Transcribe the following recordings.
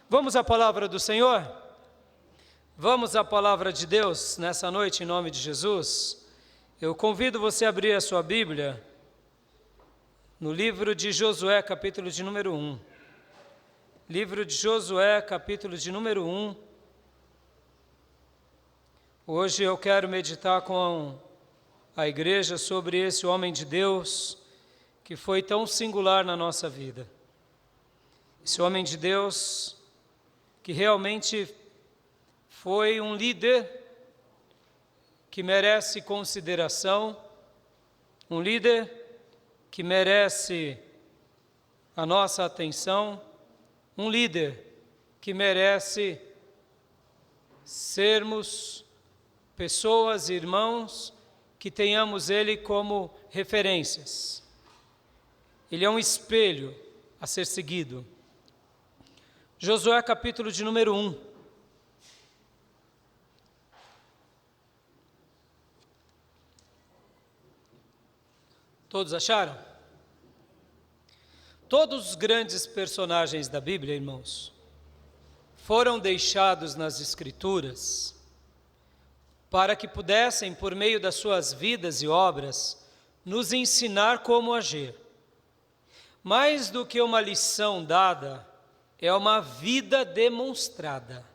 Vamos à palavra do Senhor? Vamos à palavra de Deus nessa noite, em nome de Jesus. Eu convido você a abrir a sua Bíblia no livro de Josué, capítulo de número 1. Livro de Josué, capítulo de número 1. Hoje eu quero meditar com a igreja sobre esse homem de Deus que foi tão singular na nossa vida. Esse homem de Deus que realmente foi um líder que merece consideração, um líder que merece a nossa atenção, um líder que merece sermos pessoas, irmãos, que tenhamos ele como referências. Ele é um espelho a ser seguido. Josué, capítulo de número 1. Todos acharam? Todos os grandes personagens da Bíblia, irmãos, foram deixados nas Escrituras para que pudessem, por meio das suas vidas e obras, nos ensinar como agir. Mais do que uma lição dada, é uma vida demonstrada.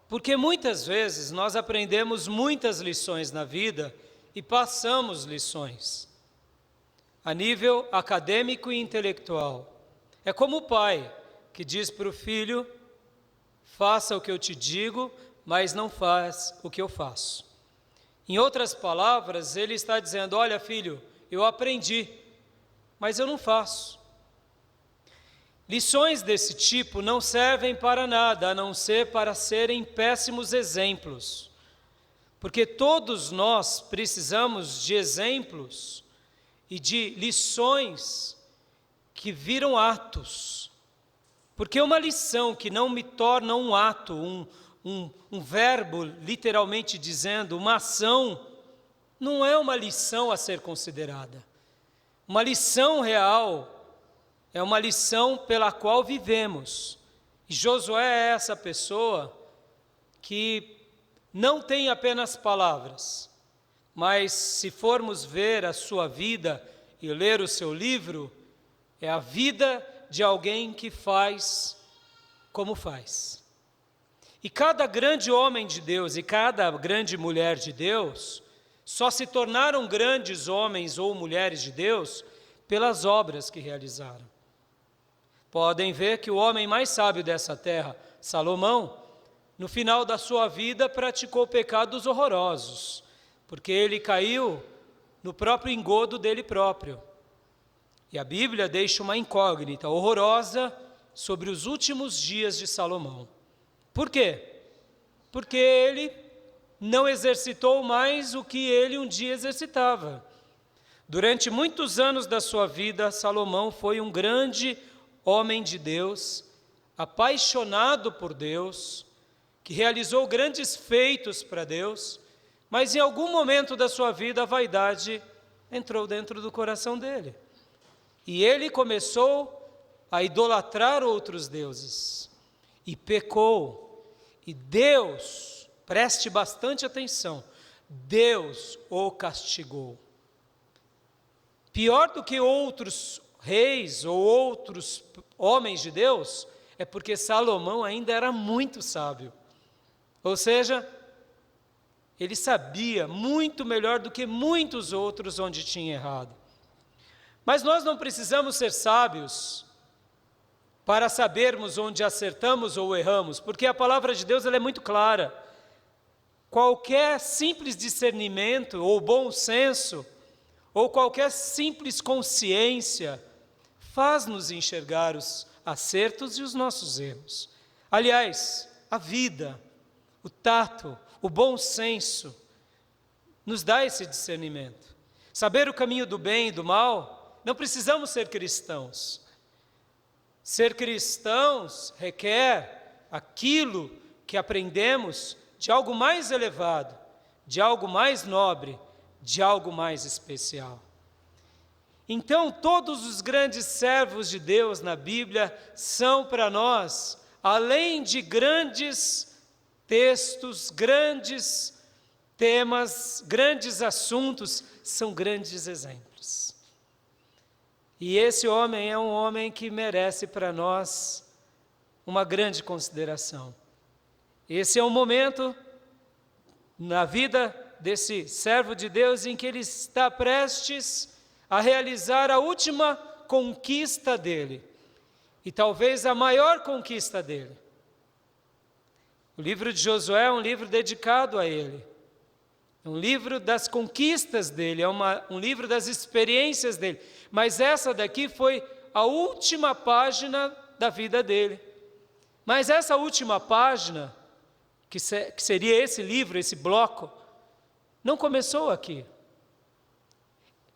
Porque muitas vezes nós aprendemos muitas lições na vida e passamos lições a nível acadêmico e intelectual. É como o pai que diz para o filho: faça o que eu te digo, mas não faz o que eu faço. Em outras palavras, ele está dizendo: olha, filho, eu aprendi, mas eu não faço. Lições desse tipo não servem para nada, a não ser para serem péssimos exemplos. Porque todos nós precisamos de exemplos e de lições que viram atos. Porque uma lição que não me torna um ato, um verbo, literalmente dizendo, uma ação, não é uma lição a ser considerada. Uma lição real é uma lição pela qual vivemos. E Josué é essa pessoa que não tem apenas palavras, mas se formos ver a sua vida e ler o seu livro, é a vida de alguém que faz como faz. E cada grande homem de Deus e cada grande mulher de Deus só se tornaram grandes homens ou mulheres de Deus pelas obras que realizaram. Podem ver que o homem mais sábio dessa terra, Salomão, no final da sua vida praticou pecados horrorosos, porque ele caiu no próprio engodo dele próprio. E a Bíblia deixa uma incógnita horrorosa sobre os últimos dias de Salomão. Por quê? Porque ele não exercitou mais o que ele um dia exercitava. Durante muitos anos da sua vida, Salomão foi um grande homem de Deus, apaixonado por Deus, que realizou grandes feitos para Deus, mas em algum momento da sua vida a vaidade entrou dentro do coração dele. E ele começou a idolatrar outros deuses, e pecou, e Deus, preste bastante atenção, Deus o castigou. Pior do que outros reis ou outros homens de Deus, é porque Salomão ainda era muito sábio. Ou seja, ele sabia muito melhor do que muitos outros onde tinha errado. Mas nós não precisamos ser sábios para sabermos onde acertamos ou erramos, porque a palavra de Deus ela é muito clara. Qualquer simples discernimento ou bom senso, ou qualquer simples consciência, faz-nos enxergar os acertos e os nossos erros. Aliás, a vida, o tato, o bom senso, nos dá esse discernimento. Saber o caminho do bem e do mal, não precisamos ser cristãos. Ser cristãos requer aquilo que aprendemos de algo mais elevado, de algo mais nobre, de algo mais especial. Então, todos os grandes servos de Deus na Bíblia são para nós, além de grandes textos, grandes temas, grandes assuntos, são grandes exemplos. E esse homem é um homem que merece para nós uma grande consideração. Esse é um momento na vida desse servo de Deus em que ele está prestes a realizar a última conquista dele, e talvez a maior conquista dele. O livro de Josué é um livro dedicado a ele, é um livro das conquistas dele, é um livro das experiências dele, mas essa daqui foi a última página da vida dele. Mas essa última página, que seria esse livro, esse bloco, não começou aqui.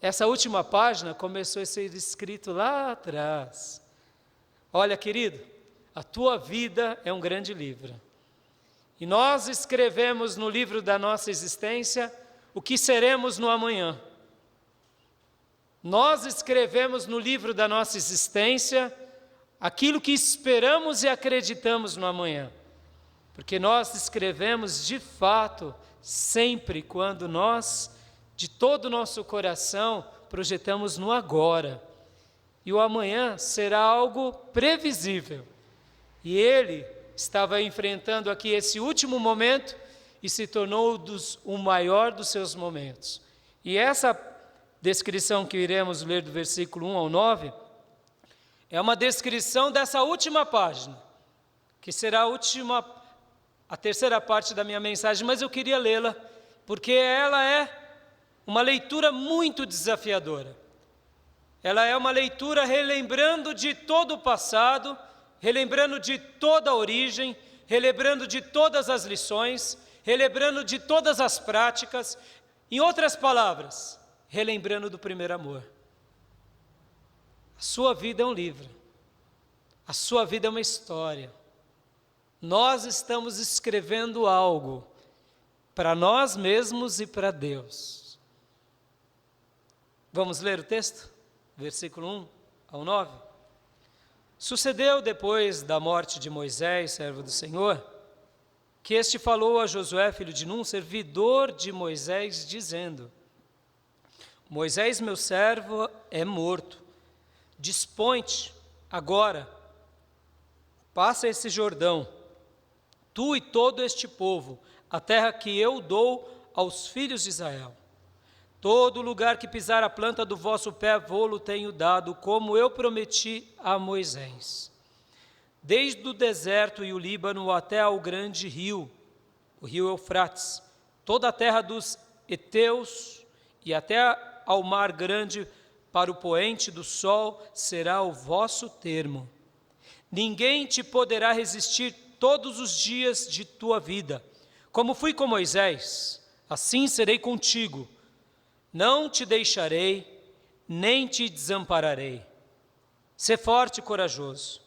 Essa última página começou a ser escrito lá atrás. Olha, querido, a tua vida é um grande livro. E nós escrevemos no livro da nossa existência o que seremos no amanhã. Nós escrevemos no livro da nossa existência aquilo que esperamos e acreditamos no amanhã. Porque nós escrevemos de fato sempre quando nós, de todo o nosso coração, projetamos no agora. E o amanhã será algo previsível. E ele estava enfrentando aqui esse último momento e se tornou o maior dos seus momentos. E essa descrição que iremos ler do versículo 1 ao 9, é uma descrição dessa última página, que será a terceira parte da minha mensagem, mas eu queria lê-la, porque ela é uma leitura muito desafiadora. Ela é uma leitura relembrando de todo o passado, relembrando de toda a origem, relembrando de todas as lições, relembrando de todas as práticas, em outras palavras, relembrando do primeiro amor. A sua vida é um livro, a sua vida é uma história. Nós estamos escrevendo algo para nós mesmos e para Deus. Vamos ler o texto? Versículo 1 ao 9. Sucedeu depois da morte de Moisés, servo do Senhor, que este falou a Josué, filho de Num, servidor de Moisés, dizendo: Moisés, meu servo, é morto. Dispõe-te agora, passa esse Jordão, tu e todo este povo, a terra que eu dou aos filhos de Israel. Todo lugar que pisar a planta do vosso pé, vô-lo tenho dado, como eu prometi a Moisés. Desde o deserto e o Líbano até ao grande rio, o rio Eufrates, toda a terra dos heteus e até ao mar grande, para o poente do sol, será o vosso termo. Ninguém te poderá resistir todos os dias de tua vida. Como fui com Moisés, assim serei contigo. Não te deixarei, nem te desampararei. Sê forte e corajoso,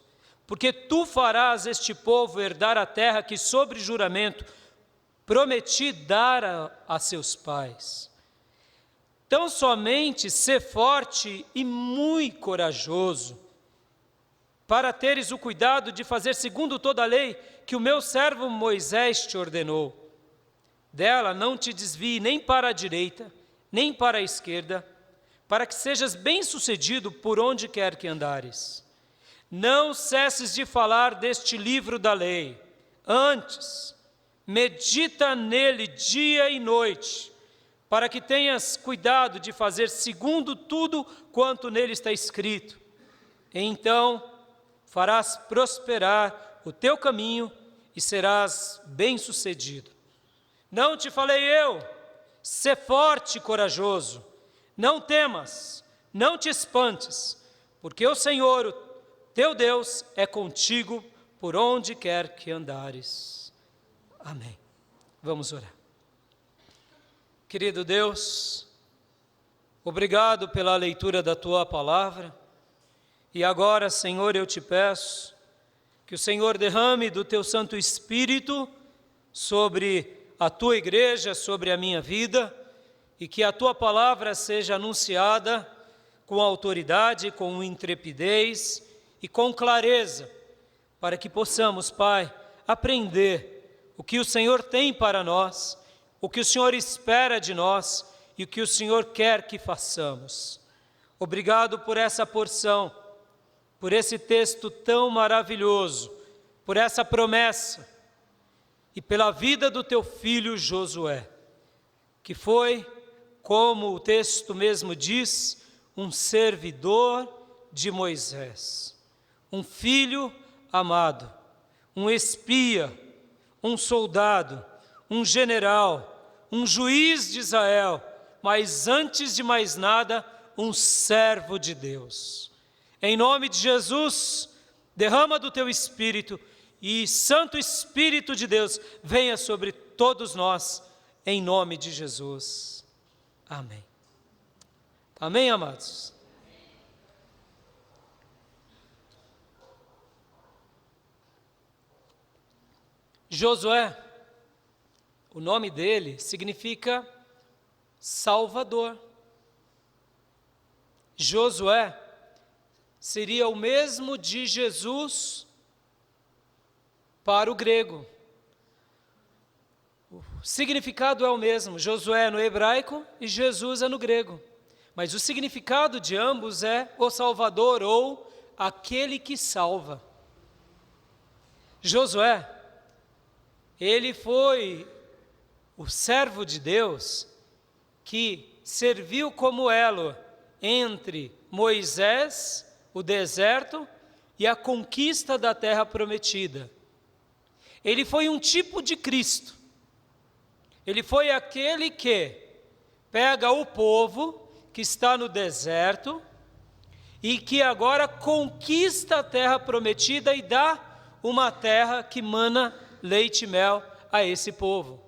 porque tu farás este povo herdar a terra que, sobre juramento, prometi dar a seus pais. Tão somente sê forte e muito corajoso, para teres o cuidado de fazer segundo toda a lei que o meu servo Moisés te ordenou. Dela não te desvie nem para a direita, nem para a esquerda, para que sejas bem-sucedido por onde quer que andares. Não cesses de falar deste livro da lei. Antes, medita nele dia e noite, para que tenhas cuidado de fazer segundo tudo quanto nele está escrito. Então farás prosperar o teu caminho e serás bem-sucedido. Não te falei eu? Sê forte e corajoso. Não temas, não te espantes, porque o Senhor, o teu Deus, é contigo por onde quer que andares. Amém. Vamos orar. Querido Deus, obrigado pela leitura da Tua palavra, e agora, Senhor, eu te peço que o Senhor derrame do Teu Santo Espírito sobre a Tua igreja, sobre a minha vida, e que a Tua palavra seja anunciada com autoridade, com intrepidez e com clareza, para que possamos, Pai, aprender o que o Senhor tem para nós, o que o Senhor espera de nós e o que o Senhor quer que façamos. Obrigado por essa porção, por esse texto tão maravilhoso, por essa promessa e pela vida do teu filho Josué, que foi, como o texto mesmo diz, um servidor de Moisés, um filho amado, um espia, um soldado, um general, um juiz de Israel, mas antes de mais nada, um servo de Deus. Em nome de Jesus, derrama do teu Espírito e Santo Espírito de Deus venha sobre todos nós, em nome de Jesus. Amém. Amém, amados? Josué, o nome dele significa Salvador. Josué seria o mesmo de Jesus para o grego. O significado é o mesmo, Josué é no hebraico e Jesus é no grego. Mas o significado de ambos é o Salvador ou aquele que salva. Josué, ele foi o servo de Deus que serviu como elo entre Moisés, o deserto, e a conquista da terra prometida. Ele foi um tipo de Cristo. Ele foi aquele que pega o povo que está no deserto e que agora conquista a terra prometida e dá uma terra que mana leite e mel a esse povo,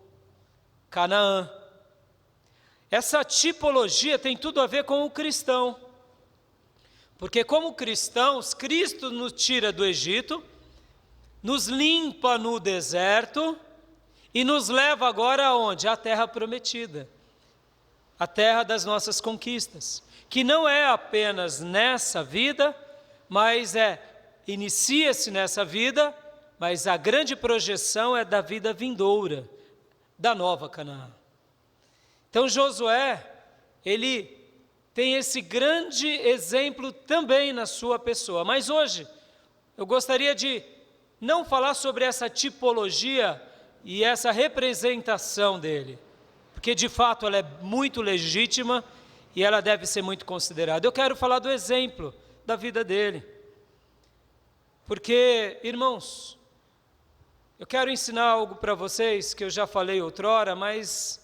Canaã. Essa tipologia tem tudo a ver com o cristão, porque como cristãos, Cristo nos tira do Egito, nos limpa no deserto e nos leva agora aonde? À terra prometida, a terra das nossas conquistas, que não é apenas nessa vida, mas inicia-se nessa vida, mas a grande projeção é da vida vindoura, da nova Canaã. Então Josué, ele tem esse grande exemplo também na sua pessoa. Mas hoje, eu gostaria de não falar sobre essa tipologia e essa representação dele, porque de fato ela é muito legítima e ela deve ser muito considerada. Eu quero falar do exemplo da vida dele, porque, irmãos, eu quero ensinar algo para vocês que eu já falei outrora, mas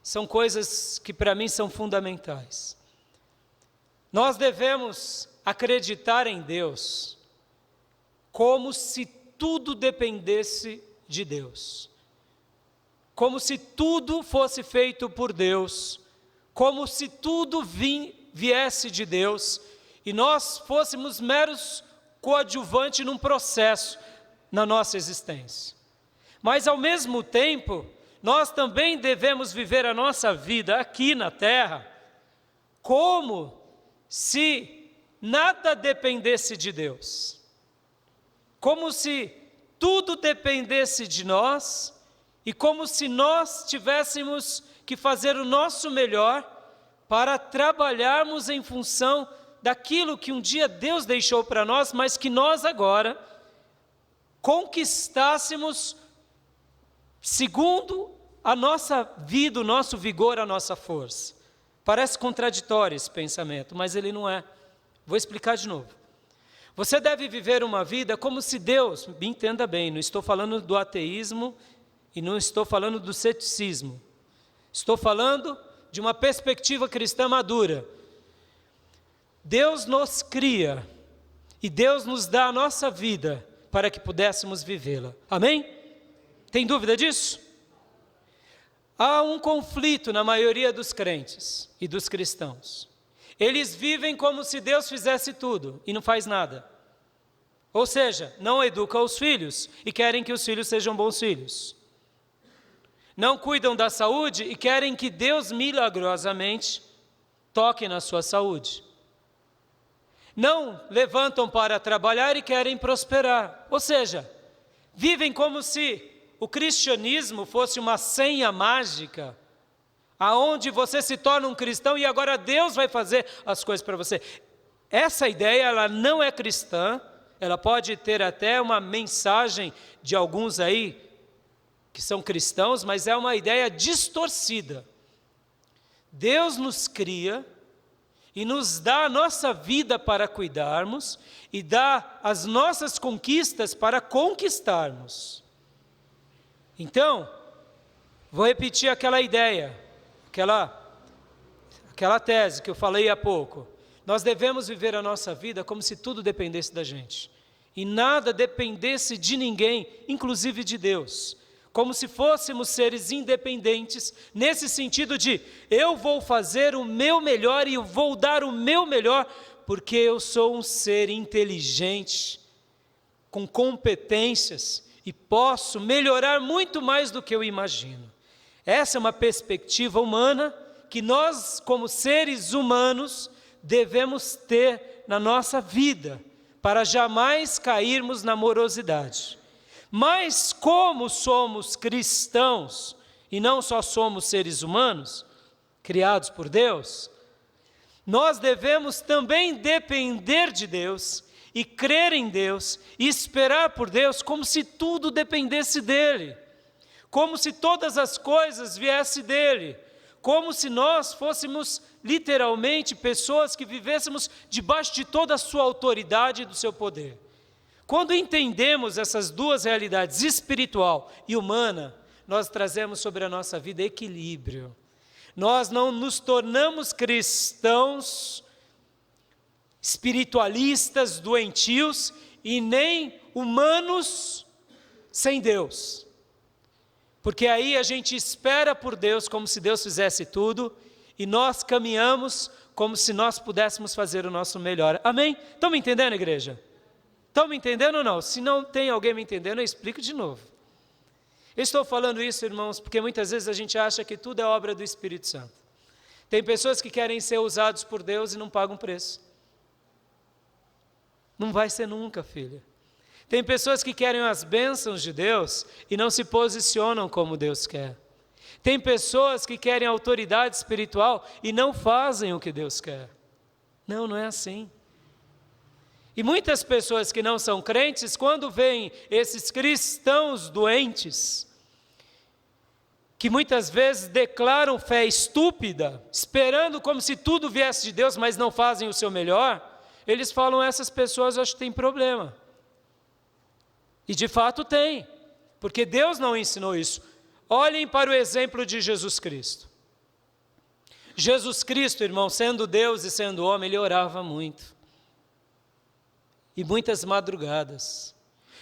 são coisas que para mim são fundamentais. Nós devemos acreditar em Deus como se tudo dependesse de Deus, como se tudo fosse feito por Deus, como se tudo viesse de Deus e nós fôssemos meros coadjuvantes num processo na nossa existência. Mas ao mesmo tempo, nós também devemos viver a nossa vida aqui na terra como se nada dependesse de Deus, como se tudo dependesse de nós e como se nós tivéssemos que fazer o nosso melhor para trabalharmos em função daquilo que um dia Deus deixou para nós, mas que nós agora conquistássemos segundo a nossa vida, o nosso vigor, a nossa força. Parece contraditório esse pensamento, mas ele não é. Vou explicar de novo. Você deve viver uma vida como se Deus, me entenda bem, não estou falando do ateísmo e não estou falando do ceticismo. Estou falando de uma perspectiva cristã madura. Deus nos cria e Deus nos dá a nossa vida para que pudéssemos vivê-la. Amém? Tem dúvida disso? Há um conflito na maioria dos crentes e dos cristãos. Eles vivem como se Deus fizesse tudo e não faz nada. Ou seja, não educam os filhos e querem que os filhos sejam bons filhos. Não cuidam da saúde e querem que Deus milagrosamente toque na sua saúde. não levantam para trabalhar e querem prosperar. Ou seja, vivem como se o cristianismo fosse uma senha mágica, aonde você se torna um cristão e agora Deus vai fazer as coisas para você. Essa ideia, ela não é cristã, ela pode ter até uma mensagem de alguns aí que são cristãos, mas é uma ideia distorcida. Deus nos cria e nos dá a nossa vida para cuidarmos e dá as nossas conquistas para conquistarmos. Então, vou repetir aquela ideia, aquela tese que eu falei há pouco. Nós devemos viver a nossa vida como se tudo dependesse da gente e nada dependesse de ninguém, inclusive de Deus. Como se fôssemos seres independentes, nesse sentido de eu vou fazer o meu melhor e eu vou dar o meu melhor, porque eu sou um ser inteligente, com competências e posso melhorar muito mais do que eu imagino. Essa é uma perspectiva humana que nós, como seres humanos, devemos ter na nossa vida, para jamais cairmos na morosidade. Mas como somos cristãos, e não só somos seres humanos, criados por Deus, nós devemos também depender de Deus, e crer em Deus, e esperar por Deus, como se tudo dependesse dEle, como se todas as coisas viessem dEle, como se nós fôssemos literalmente pessoas que vivêssemos debaixo de toda a sua autoridade e do seu poder. Quando entendemos essas duas realidades, espiritual e humana, nós trazemos sobre a nossa vida equilíbrio. Nós não nos tornamos cristãos espiritualistas, doentios e nem humanos sem Deus. Porque aí a gente espera por Deus como se Deus fizesse tudo e nós caminhamos como se nós pudéssemos fazer o nosso melhor. Amém? Estão me entendendo, igreja? Estão me entendendo ou não? Se não tem alguém me entendendo, eu explico de novo. Eu estou falando isso, irmãos, porque muitas vezes a gente acha que tudo é obra do Espírito Santo. Tem pessoas que querem ser usados por Deus e não pagam preço. Não vai ser nunca, filha. Tem pessoas que querem as bênçãos de Deus e não se posicionam como Deus quer. Tem pessoas que querem autoridade espiritual e não fazem o que Deus quer. Não, não é assim. E muitas pessoas que não são crentes, quando veem esses cristãos doentes, que muitas vezes declaram fé estúpida, esperando como se tudo viesse de Deus, mas não fazem o seu melhor, eles falam, essas pessoas acho que têm problema. E de fato tem, porque Deus não ensinou isso. Olhem para o exemplo de Jesus Cristo. Jesus Cristo, irmão, sendo Deus e sendo homem, ele orava muito. E muitas madrugadas.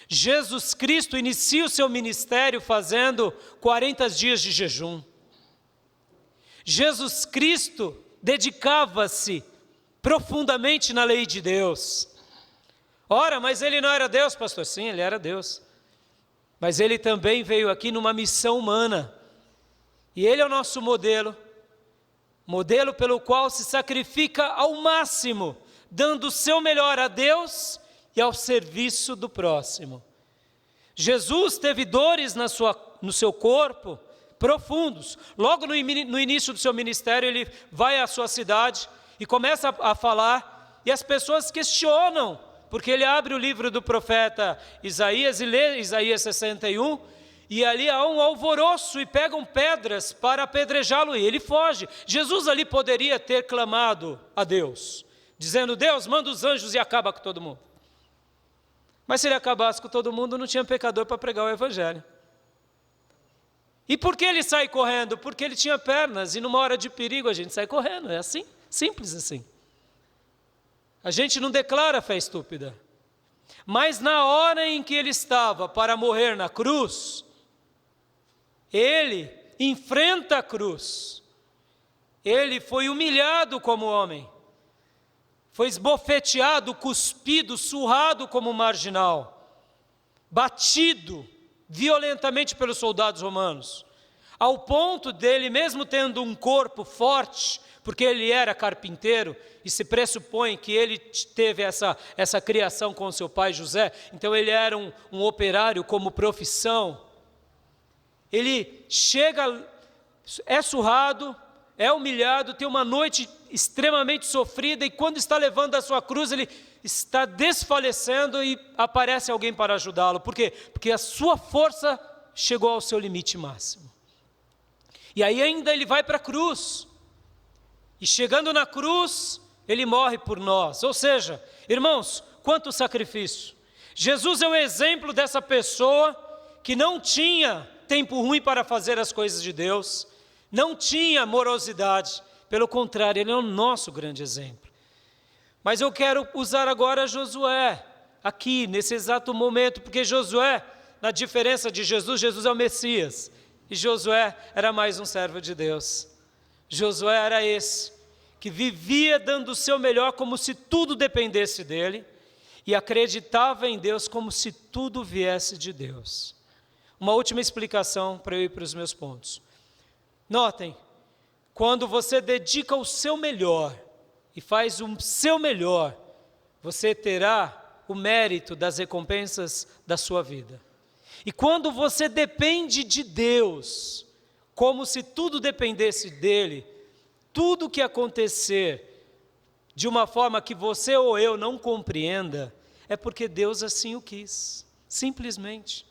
Jesus Cristo inicia o seu ministério fazendo 40 dias de jejum. Jesus Cristo dedicava-se profundamente na lei de Deus. Ora, mas ele não era Deus, pastor? Sim, ele era Deus. Mas ele também veio aqui numa missão humana. E ele é o nosso modelo pelo qual se sacrifica ao máximo, dando o seu melhor a Deus e ao serviço do próximo. Jesus teve dores no seu corpo, profundos. Logo no início do seu ministério, ele vai à sua cidade e começa a falar, e as pessoas questionam, porque ele abre o livro do profeta Isaías e lê Isaías 61, e ali há um alvoroço e pegam pedras para apedrejá-lo, e ele foge. Jesus ali poderia ter clamado a Deus, dizendo, Deus, manda os anjos e acaba com todo mundo. Mas se ele acabasse com todo mundo, não tinha pecador para pregar o evangelho. E por que ele sai correndo? Porque ele tinha pernas, e numa hora de perigo a gente sai correndo, é assim, simples assim. A gente não declara fé estúpida. Mas na hora em que ele estava para morrer na cruz, ele enfrenta a cruz. Ele foi humilhado como homem. Foi esbofeteado, cuspido, surrado como marginal. Batido violentamente pelos soldados romanos. Ao ponto dele, mesmo tendo um corpo forte, porque ele era carpinteiro, e se pressupõe que ele teve essa criação com seu pai José, então ele era um operário como profissão. Ele chega, é surrado, é humilhado, tem uma noite extremamente sofrida, e quando está levando a sua cruz, ele está desfalecendo e aparece alguém para ajudá-lo. Por quê? Porque a sua força chegou ao seu limite máximo. E aí ainda ele vai para a cruz, e chegando na cruz, ele morre por nós. Ou seja, irmãos, quanto sacrifício! Jesus é o exemplo dessa pessoa que não tinha tempo ruim para fazer as coisas de Deus, não tinha morosidade, pelo contrário, ele é o nosso grande exemplo. Mas eu quero usar agora Josué, aqui, nesse exato momento, porque Josué, na diferença de Jesus, Jesus é o Messias, e Josué era mais um servo de Deus. Josué era esse, que vivia dando o seu melhor como se tudo dependesse dele, e acreditava em Deus como se tudo viesse de Deus. Uma última explicação para eu ir para os meus pontos. Notem, quando você dedica o seu melhor e faz o seu melhor, você terá o mérito das recompensas da sua vida. E quando você depende de Deus, como se tudo dependesse dele, tudo que acontecer de uma forma que você ou eu não compreenda, é porque Deus assim o quis, simplesmente.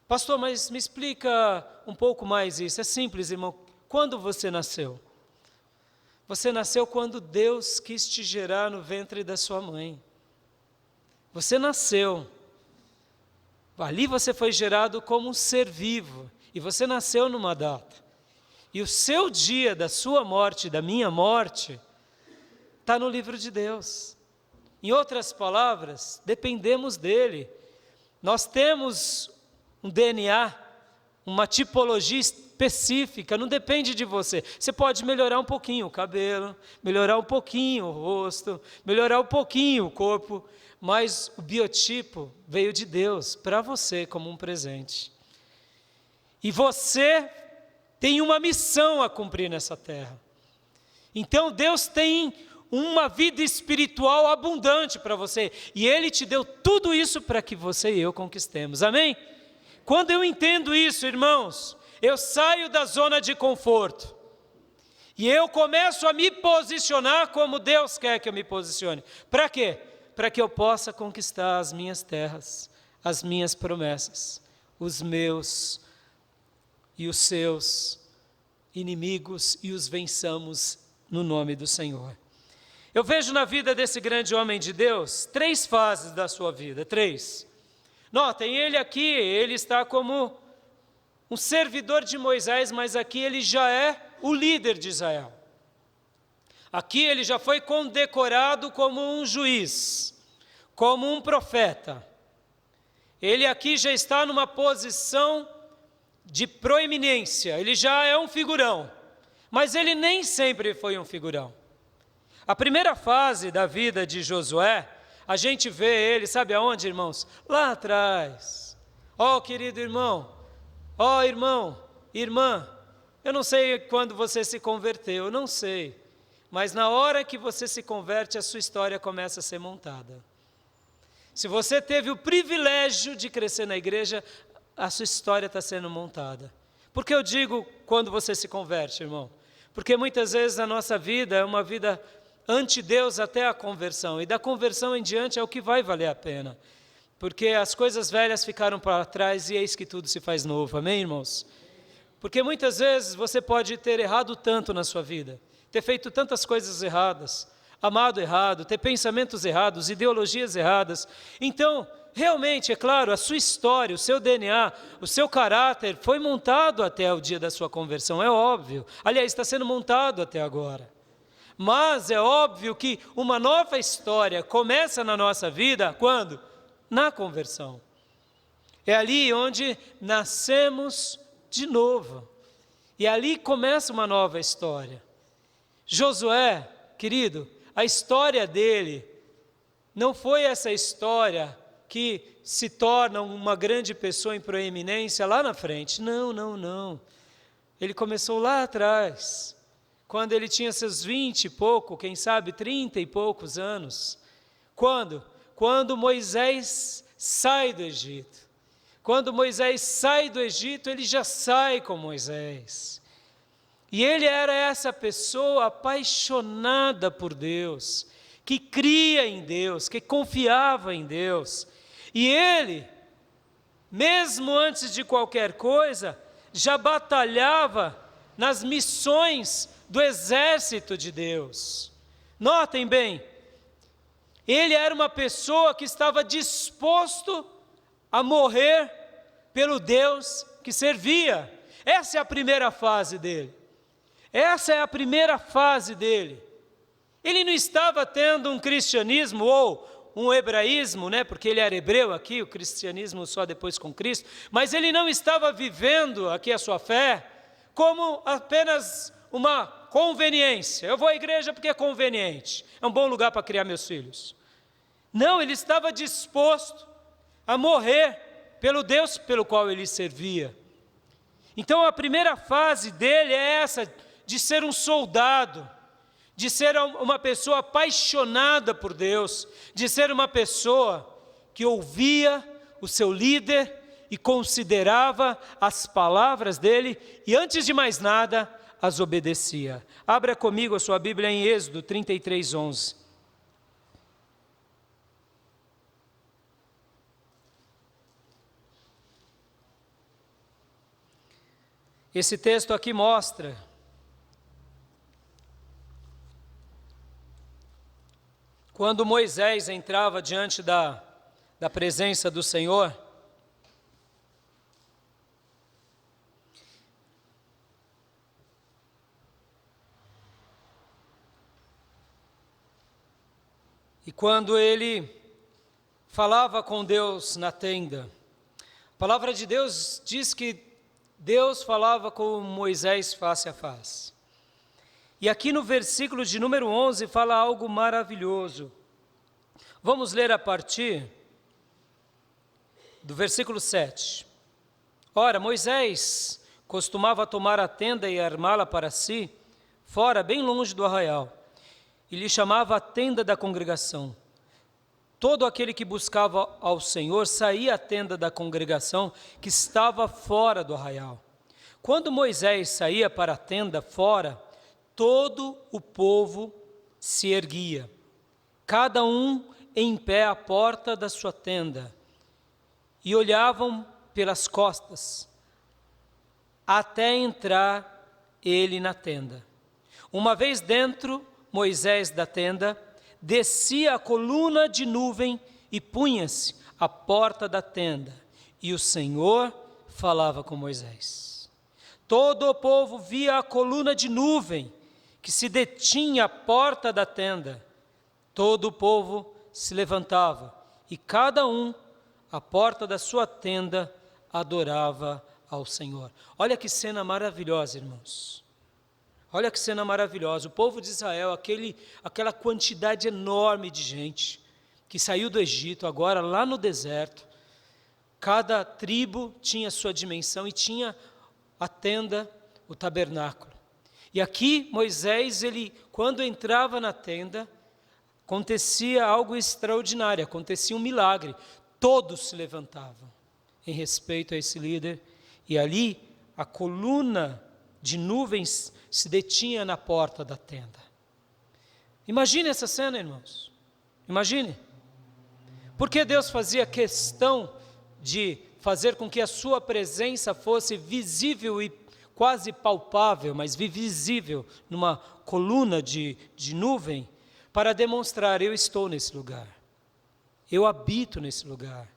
Pastor, mas me explica um pouco mais isso. É simples, irmão. Quando você nasceu? Você nasceu quando Deus quis te gerar no ventre da sua mãe. Você nasceu. Ali você foi gerado como um ser vivo. E você nasceu numa data. E o seu dia da sua morte, da minha morte, está no livro de Deus. Em outras palavras, dependemos dele. Nós temos um DNA, uma tipologia específica, não depende de você. Você pode melhorar um pouquinho o cabelo, melhorar um pouquinho o rosto, melhorar um pouquinho o corpo, mas o biotipo veio de Deus para você como um presente. E você tem uma missão a cumprir nessa terra. Então Deus tem uma vida espiritual abundante para você, e Ele te deu tudo isso para que você e eu conquistemos, amém? Quando eu entendo isso, irmãos, eu saio da zona de conforto, e eu começo a me posicionar como Deus quer que eu me posicione. Para quê? Para que eu possa conquistar as minhas terras, as minhas promessas, os meus e os seus inimigos, e os vençamos no nome do Senhor. Eu vejo na vida desse grande homem de Deus 3 fases da sua vida, 3. Notem, ele aqui, ele está como um servidor de Moisés, mas aqui ele já é o líder de Israel. Aqui ele já foi condecorado como um juiz, como um profeta. Ele aqui já está numa posição de proeminência, ele já é um figurão, mas ele nem sempre foi um figurão. A primeira fase da vida de Josué, a gente vê ele, sabe aonde, irmãos? Lá atrás. Querido irmão, irmão, irmã, eu não sei quando você se converteu, eu não sei, mas na hora que você se converte, a sua história começa a ser montada. Se você teve o privilégio de crescer na igreja, a sua história está sendo montada. Por que eu digo quando você se converte, irmão? Porque muitas vezes a nossa vida é uma vida ante Deus até a conversão, e da conversão em diante é o que vai valer a pena, porque as coisas velhas ficaram para trás e eis que tudo se faz novo, amém, irmãos? Porque muitas vezes você pode ter errado tanto na sua vida, ter feito tantas coisas erradas, amado errado, ter pensamentos errados, ideologias erradas. Então, realmente, é claro, a sua história, o seu DNA, o seu caráter foi montado até o dia da sua conversão, é óbvio. Aliás, está sendo montado até agora. Mas é óbvio que uma nova história começa na nossa vida quando? Na conversão. É ali onde nascemos de novo. E ali começa uma nova história. Josué, querido, a história dele não foi essa história que se torna uma grande pessoa em proeminência lá na frente. Não. Ele começou lá atrás, quando ele tinha seus 20 e pouco, quem sabe 30 e poucos anos. Quando? Quando Moisés sai do Egito. Quando Moisés sai do Egito, ele já sai com Moisés. E ele era essa pessoa apaixonada por Deus, que cria em Deus, que confiava em Deus. E ele, mesmo antes de qualquer coisa, já batalhava nas missões do exército de Deus. Notem bem, ele era uma pessoa que estava disposto a morrer pelo Deus que servia. Essa é a primeira fase dele. Essa é a primeira fase dele. Ele não estava tendo um cristianismo ou um hebraísmo, porque ele era hebreu aqui, o cristianismo só depois com Cristo, mas ele não estava vivendo aqui a sua fé como apenas uma conveniência. Eu vou à igreja porque é conveniente, é um bom lugar para criar meus filhos. Não, ele estava disposto a morrer pelo Deus pelo qual ele servia. Então a primeira fase dele é essa, de ser um soldado, de ser uma pessoa apaixonada por Deus, de ser uma pessoa que ouvia o seu líder e considerava as palavras dele e, antes de mais nada, as obedecia. Abra comigo a sua Bíblia em Êxodo 33, 11. Esse texto aqui mostra quando Moisés entrava diante da presença do Senhor, e quando ele falava com Deus na tenda. A palavra de Deus diz que Deus falava com Moisés face a face. E aqui no versículo de número 11 fala algo maravilhoso. Vamos ler a partir do versículo 7. Ora, Moisés costumava tomar a tenda e armá-la para si, fora, bem longe do arraial, e lhe chamava a tenda da congregação. Todo aquele que buscava ao Senhor saía à tenda da congregação que estava fora do arraial. Quando Moisés saía para a tenda fora, todo o povo se erguia, cada um em pé à porta da sua tenda, e olhavam pelas costas, até entrar ele na tenda. Uma vez dentro, Moisés da tenda, descia a coluna de nuvem e punha-se à porta da tenda, e o Senhor falava com Moisés. Todo o povo via a coluna de nuvem que se detinha à porta da tenda. Todo o povo se levantava, e cada um, à porta da sua tenda, adorava ao Senhor. Olha que cena maravilhosa, irmãos. Olha que cena maravilhosa. O povo de Israel, aquela quantidade enorme de gente que saiu do Egito, agora lá no deserto. Cada tribo tinha sua dimensão e tinha a tenda, o tabernáculo. E aqui Moisés, quando entrava na tenda, acontecia algo extraordinário, acontecia um milagre. Todos se levantavam em respeito a esse líder, e ali a coluna de nuvens se detinha na porta da tenda. Imagine essa cena, irmãos. Imagine. Porque Deus fazia questão de fazer com que a sua presença fosse visível e quase palpável, mas visível numa coluna de nuvem, para demonstrar: eu estou nesse lugar, eu habito nesse lugar,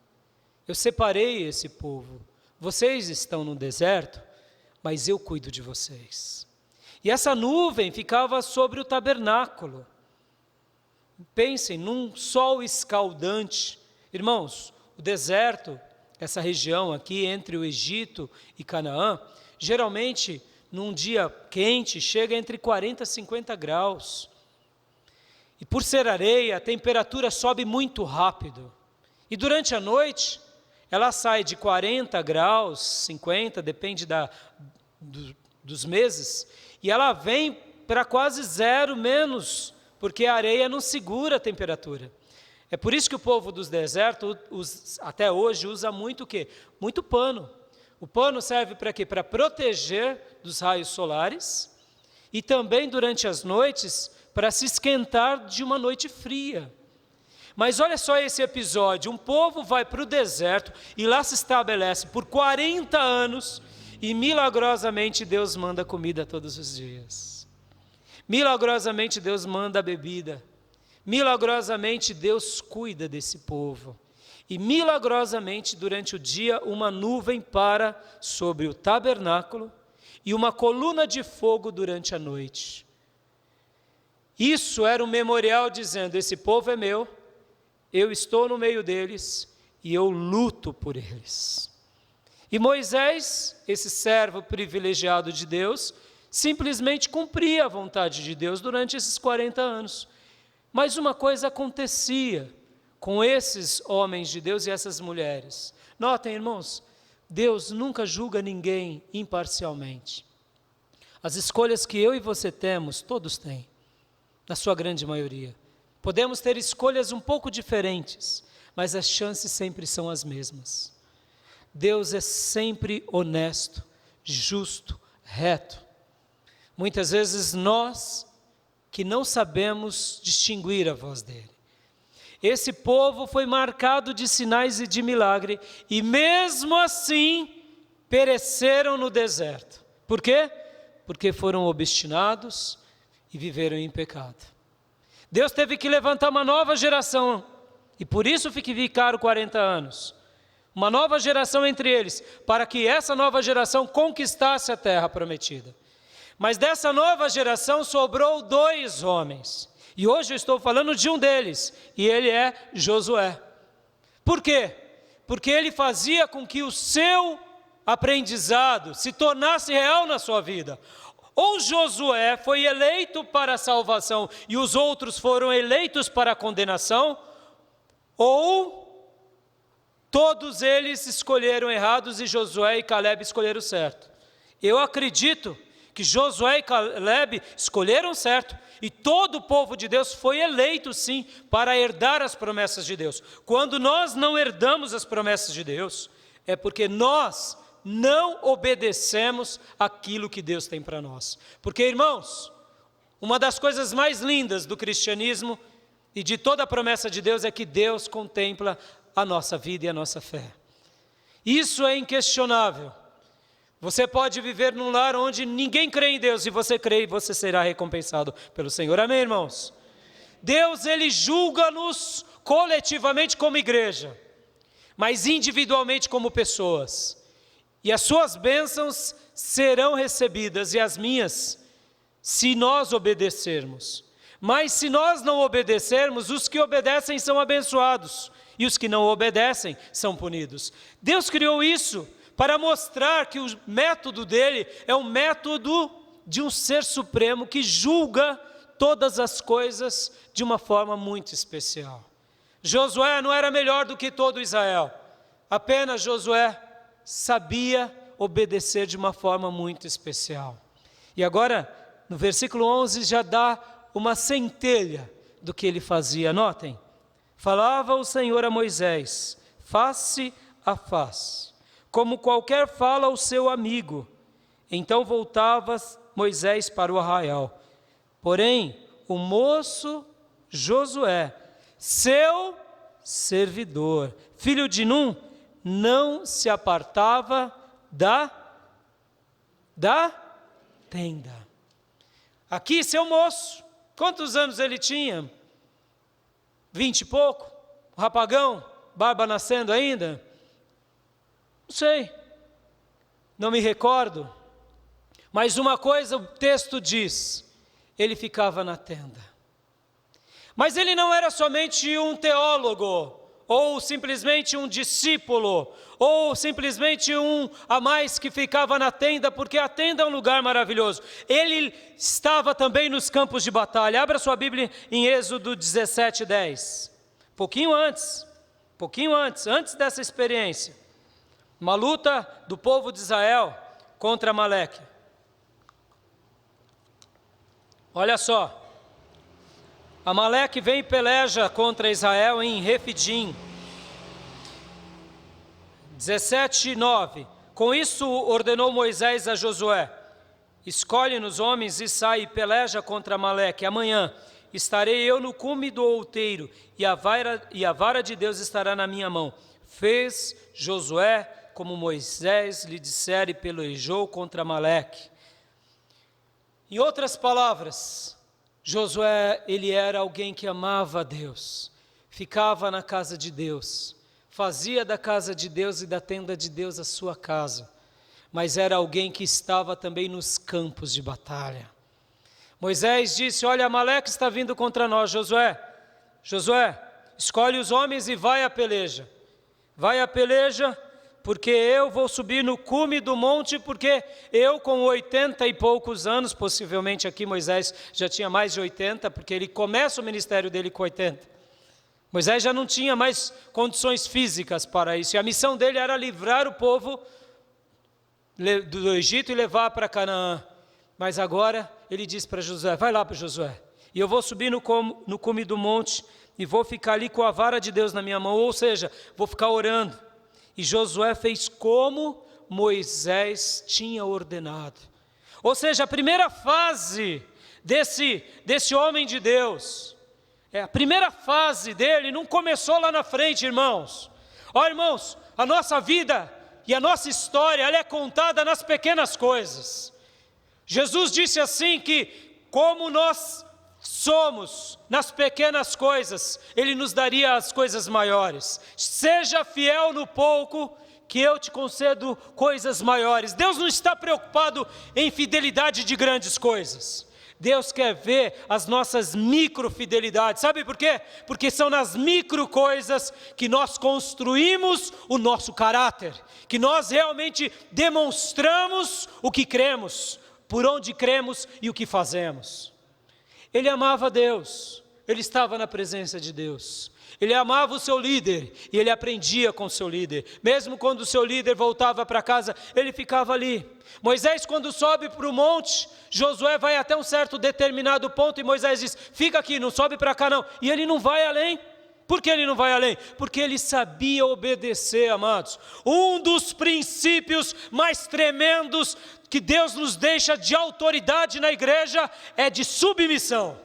eu separei esse povo, vocês estão no deserto, mas eu cuido de vocês. E essa nuvem ficava sobre o tabernáculo. Pensem num sol escaldante. Irmãos, o deserto, essa região aqui entre o Egito e Canaã, geralmente num dia quente chega entre 40 e 50 graus. E por ser areia, a temperatura sobe muito rápido. E durante a noite, ela sai de 40 graus, 50, depende dos meses, e ela vem para quase zero menos, porque a areia não segura a temperatura. É por isso que o povo dos desertos, até hoje, usa muito o quê? Muito pano. O pano serve para quê? Para proteger dos raios solares e também durante as noites para se esquentar de uma noite fria. Mas olha só esse episódio, um povo vai para o deserto e lá se estabelece por 40 anos e milagrosamente Deus manda comida todos os dias. Milagrosamente Deus manda bebida. Milagrosamente Deus cuida desse povo. E milagrosamente durante o dia uma nuvem para sobre o tabernáculo e uma coluna de fogo durante a noite. Isso era um memorial dizendo, esse povo é meu, eu estou no meio deles e eu luto por eles. E Moisés, esse servo privilegiado de Deus, simplesmente cumpria a vontade de Deus durante esses 40 anos. Mas uma coisa acontecia com esses homens de Deus e essas mulheres. Notem, irmãos, Deus nunca julga ninguém imparcialmente. As escolhas que eu e você temos, todos têm, na sua grande maioria. Podemos ter escolhas um pouco diferentes, mas as chances sempre são as mesmas. Deus é sempre honesto, justo, reto. Muitas vezes nós que não sabemos distinguir a voz dele. Esse povo foi marcado de sinais e de milagre, e mesmo assim pereceram no deserto. Por quê? Porque foram obstinados e viveram em pecado. Deus teve que levantar uma nova geração, e por isso ficaram 40 anos. Uma nova geração entre eles, para que essa nova geração conquistasse a terra prometida. Mas dessa nova geração sobrou 2 homens. E hoje eu estou falando de um deles, e ele é Josué. Por quê? Porque ele fazia com que o seu aprendizado se tornasse real na sua vida. Ou Josué foi eleito para a salvação e os outros foram eleitos para a condenação, ou todos eles escolheram errados e Josué e Caleb escolheram certo. Eu acredito que Josué e Caleb escolheram certo e todo o povo de Deus foi eleito sim para herdar as promessas de Deus. Quando nós não herdamos as promessas de Deus, é porque nós não obedecemos aquilo que Deus tem para nós. Porque, irmãos, uma das coisas mais lindas do cristianismo e de toda a promessa de Deus é que Deus contempla a nossa vida e a nossa fé. Isso é inquestionável. Você pode viver num lar onde ninguém crê em Deus, e você crê e você será recompensado pelo Senhor. Amém, irmãos? Deus, Ele julga-nos coletivamente como igreja, mas individualmente como pessoas. E as suas bênçãos serão recebidas, e as minhas, se nós obedecermos. Mas se nós não obedecermos, os que obedecem são abençoados, e os que não obedecem são punidos. Deus criou isso para mostrar que o método dele é um método de um ser supremo que julga todas as coisas de uma forma muito especial. Josué não era melhor do que todo Israel, apenas Josué sabia obedecer de uma forma muito especial. E agora, no versículo 11, já dá uma centelha do que ele fazia. Notem, falava o Senhor a Moisés, face a face, como qualquer fala ao seu amigo. Então voltava Moisés para o arraial. Porém, o moço Josué, seu servidor, filho de Num, não se apartava da tenda. Aqui, seu moço, quantos anos ele tinha? 20 e pouco? O rapagão, barba nascendo ainda? Não sei, não me recordo. Mas uma coisa o texto diz, ele ficava na tenda. Mas ele não era somente um teólogo, ou simplesmente um discípulo, ou simplesmente um a mais que ficava na tenda, porque a tenda é um lugar maravilhoso. Ele estava também nos campos de batalha. Abra sua Bíblia em Êxodo 17:10. Pouquinho antes dessa experiência. Uma luta do povo de Israel contra Amaleque. Olha só, Amaleque vem e peleja contra Israel em Refidim. 17:9. Com isso ordenou Moisés a Josué: escolhe-nos homens e sai e peleja contra Amaleque. Amanhã estarei eu no cume do outeiro, e a vara de Deus estará na minha mão. Fez Josué como Moisés lhe dissera e pelejou contra Amaleque. Em outras palavras, Josué, ele era alguém que amava a Deus, ficava na casa de Deus, fazia da casa de Deus e da tenda de Deus a sua casa, mas era alguém que estava também nos campos de batalha. Moisés disse: olha, Amaleque está vindo contra nós. Josué, escolhe os homens e vai à peleja, porque eu vou subir no cume do monte, porque eu com 80 e poucos anos, possivelmente aqui Moisés já tinha mais de 80, porque ele começa o ministério dele com 80. Moisés já não tinha mais condições físicas para isso, e a missão dele era livrar o povo do Egito e levar para Canaã. Mas agora ele diz para Josué: vai lá para Josué, e eu vou subir no cume do monte, e vou ficar ali com a vara de Deus na minha mão, ou seja, vou ficar orando. E Josué fez como Moisés tinha ordenado. Ou seja, a primeira fase desse homem de Deus, a primeira fase dele não começou lá na frente, irmãos. Ó, irmãos, a nossa vida e a nossa história, ela é contada nas pequenas coisas. Jesus disse assim que como nós somos nas pequenas coisas, Ele nos daria as coisas maiores. Seja fiel no pouco, que eu te concedo coisas maiores. Deus não está preocupado em fidelidade de grandes coisas. Deus quer ver as nossas microfidelidades. Sabe por quê? Porque são nas micro coisas que nós construímos o nosso caráter, que nós realmente demonstramos o que cremos, por onde cremos e o que fazemos. Ele amava Deus, ele estava na presença de Deus, ele amava o seu líder e ele aprendia com o seu líder. Mesmo quando o seu líder voltava para casa, ele ficava ali. Moisés, quando sobe para o monte, Josué vai até um certo determinado ponto e Moisés diz: fica aqui, não sobe para cá não. E ele não vai além. Por que ele não vai além? Porque ele sabia obedecer, amados. Um dos princípios mais tremendos que Deus nos deixa de autoridade na igreja é de submissão.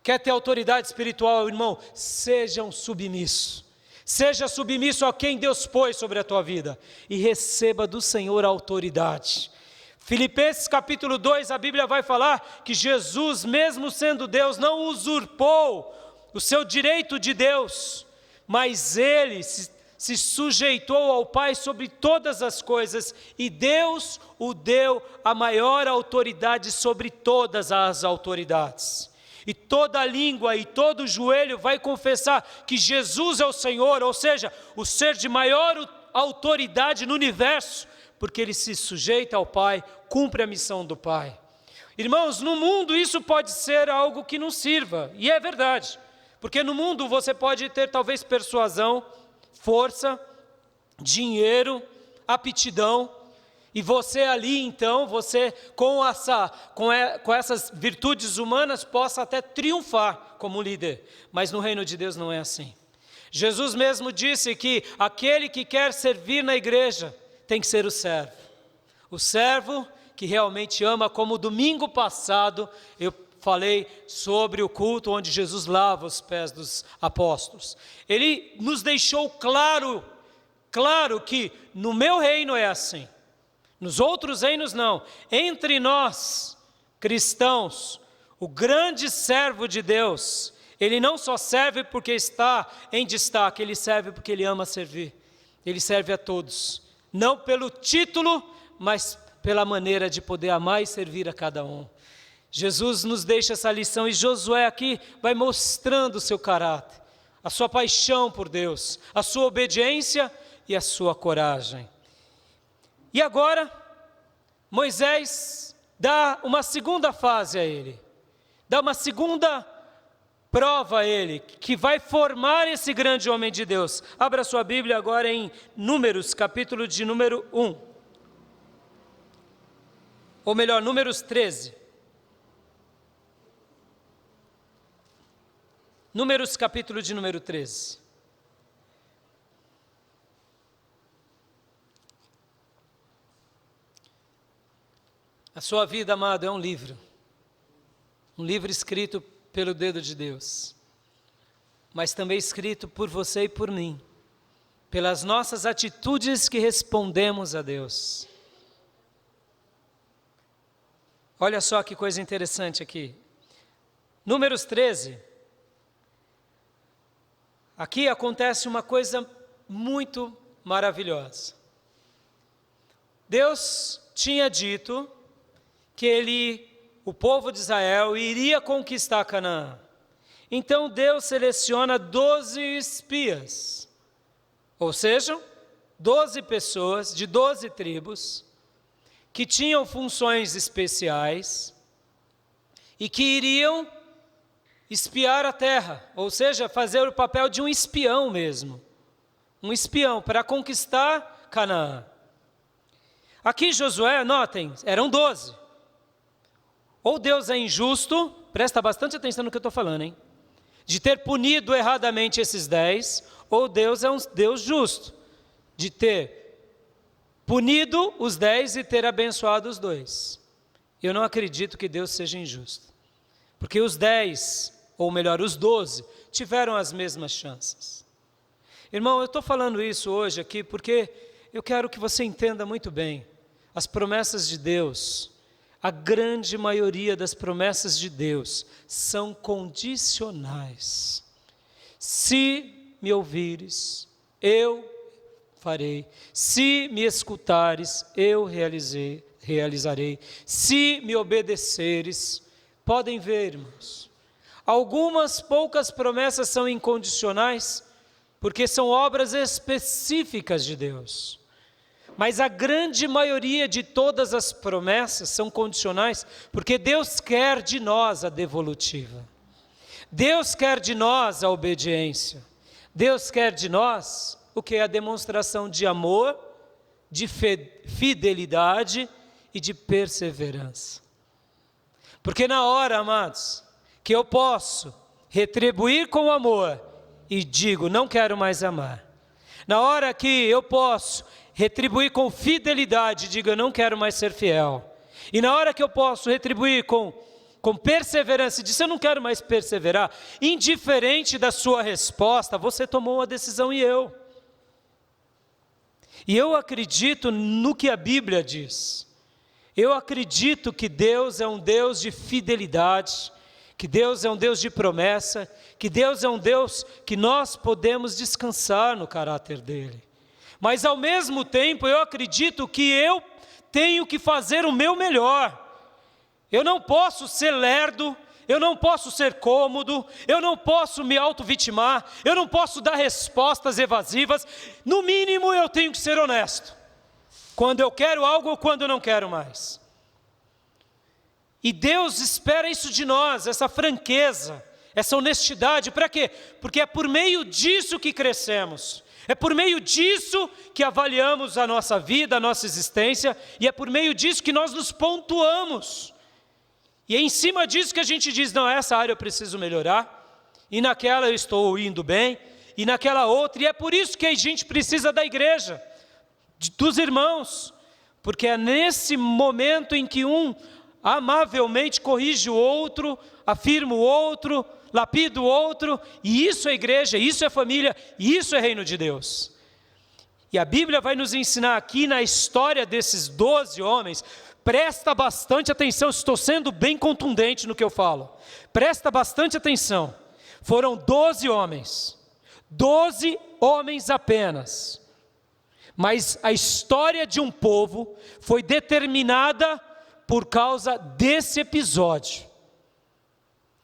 Quer ter autoridade espiritual, irmão? Seja um submisso. Seja submisso a quem Deus pôs sobre a tua vida e receba do Senhor a autoridade. Filipenses capítulo 2, a Bíblia vai falar que Jesus, mesmo sendo Deus, não usurpou o seu direito de Deus, mas ele se sujeitou ao Pai sobre todas as coisas, e Deus o deu a maior autoridade sobre todas as autoridades. E toda língua e todo joelho vai confessar que Jesus é o Senhor, ou seja, o ser de maior autoridade no universo, porque ele se sujeita ao Pai, cumpre a missão do Pai. Irmãos, no mundo isso pode ser algo que não sirva, e é verdade. Porque no mundo você pode ter talvez persuasão, força, dinheiro, aptidão, e você ali então, você com essas virtudes humanas possa até triunfar como líder. Mas no reino de Deus não é assim. Jesus mesmo disse que aquele que quer servir na igreja tem que ser o servo. O servo que realmente ama, como domingo passado eu falei sobre o culto onde Jesus lava os pés dos apóstolos. Ele nos deixou claro que no meu reino é assim, nos outros reinos não. Entre nós, cristãos, o grande servo de Deus, ele não só serve porque está em destaque, ele serve porque ele ama servir. Ele serve a todos, não pelo título, mas pela maneira de poder amar e servir a cada um. Jesus nos deixa essa lição, e Josué aqui vai mostrando o seu caráter, a sua paixão por Deus, a sua obediência e a sua coragem. E agora, Moisés dá uma segunda fase a ele, dá uma segunda prova a ele, que vai formar esse grande homem de Deus. Abra sua Bíblia agora em Números, capítulo de número 1, ou melhor, Números 13. Números capítulo de número 13. A sua vida, amado, é um livro escrito pelo dedo de Deus, mas também escrito por você e por mim, pelas nossas atitudes que respondemos a Deus. Olha só que coisa interessante aqui. Números 13. Aqui acontece uma coisa muito maravilhosa. Deus tinha dito que o povo de Israel iria conquistar Canaã. Então Deus seleciona 12 espias, ou seja, 12 pessoas de 12 tribos, que tinham funções especiais e que iriam espiar a terra, ou seja, fazer o papel de um espião mesmo, um espião para conquistar Canaã. Aqui Josué, notem, eram 12. Ou Deus é injusto, presta bastante atenção no que eu estou falando, hein? De ter punido erradamente esses 10, ou Deus é um Deus justo, de ter punido os 10 e ter abençoado os 2. Eu não acredito que Deus seja injusto, porque os 10, ou melhor, os 12, tiveram as mesmas chances. Irmão, eu estou falando isso hoje aqui porque eu quero que você entenda muito bem as promessas de Deus. A grande maioria das promessas de Deus são condicionais. Se me ouvires, eu farei. Se me escutares, eu realizarei. Se me obedeceres, podem ver, irmãos. Algumas poucas promessas são incondicionais, porque são obras específicas de Deus. Mas a grande maioria de todas as promessas são condicionais, porque Deus quer de nós a devolutiva. Deus quer de nós a obediência. Deus quer de nós o que é a demonstração de amor, de fidelidade e de perseverança. Porque na hora, amados, que eu posso retribuir com amor e digo, não quero mais amar. Na hora que eu posso retribuir com fidelidade, diga, eu não quero mais ser fiel. E na hora que eu posso retribuir com perseverança, e dizer, eu não quero mais perseverar, indiferente da sua resposta, você tomou uma decisão e eu. E eu acredito no que a Bíblia diz. Eu acredito que Deus é um Deus de fidelidade, que Deus é um Deus de promessa, que Deus é um Deus que nós podemos descansar no caráter dele. Mas ao mesmo tempo eu acredito que eu tenho que fazer o meu melhor. Eu não posso ser lerdo, eu não posso ser cômodo, eu não posso me auto-vitimar, eu não posso dar respostas evasivas. No mínimo eu tenho que ser honesto, quando eu quero algo ou quando eu não quero mais. E Deus espera isso de nós, essa franqueza, essa honestidade. Para quê? Porque é por meio disso que crescemos. É por meio disso que avaliamos a nossa vida, a nossa existência, e é por meio disso que nós nos pontuamos. E é em cima disso que a gente diz, não, essa área eu preciso melhorar, e naquela eu estou indo bem, e naquela outra, e é por isso que a gente precisa da igreja, dos irmãos, porque é nesse momento em que um amavelmente corrige o outro, afirma o outro, lapida o outro, e isso é igreja, isso é família, e isso é reino de Deus. E a Bíblia vai nos ensinar aqui na história desses 12 homens, presta bastante atenção, estou sendo bem contundente no que eu falo, presta bastante atenção, foram 12 homens apenas, mas a história de um povo foi determinada por causa desse episódio.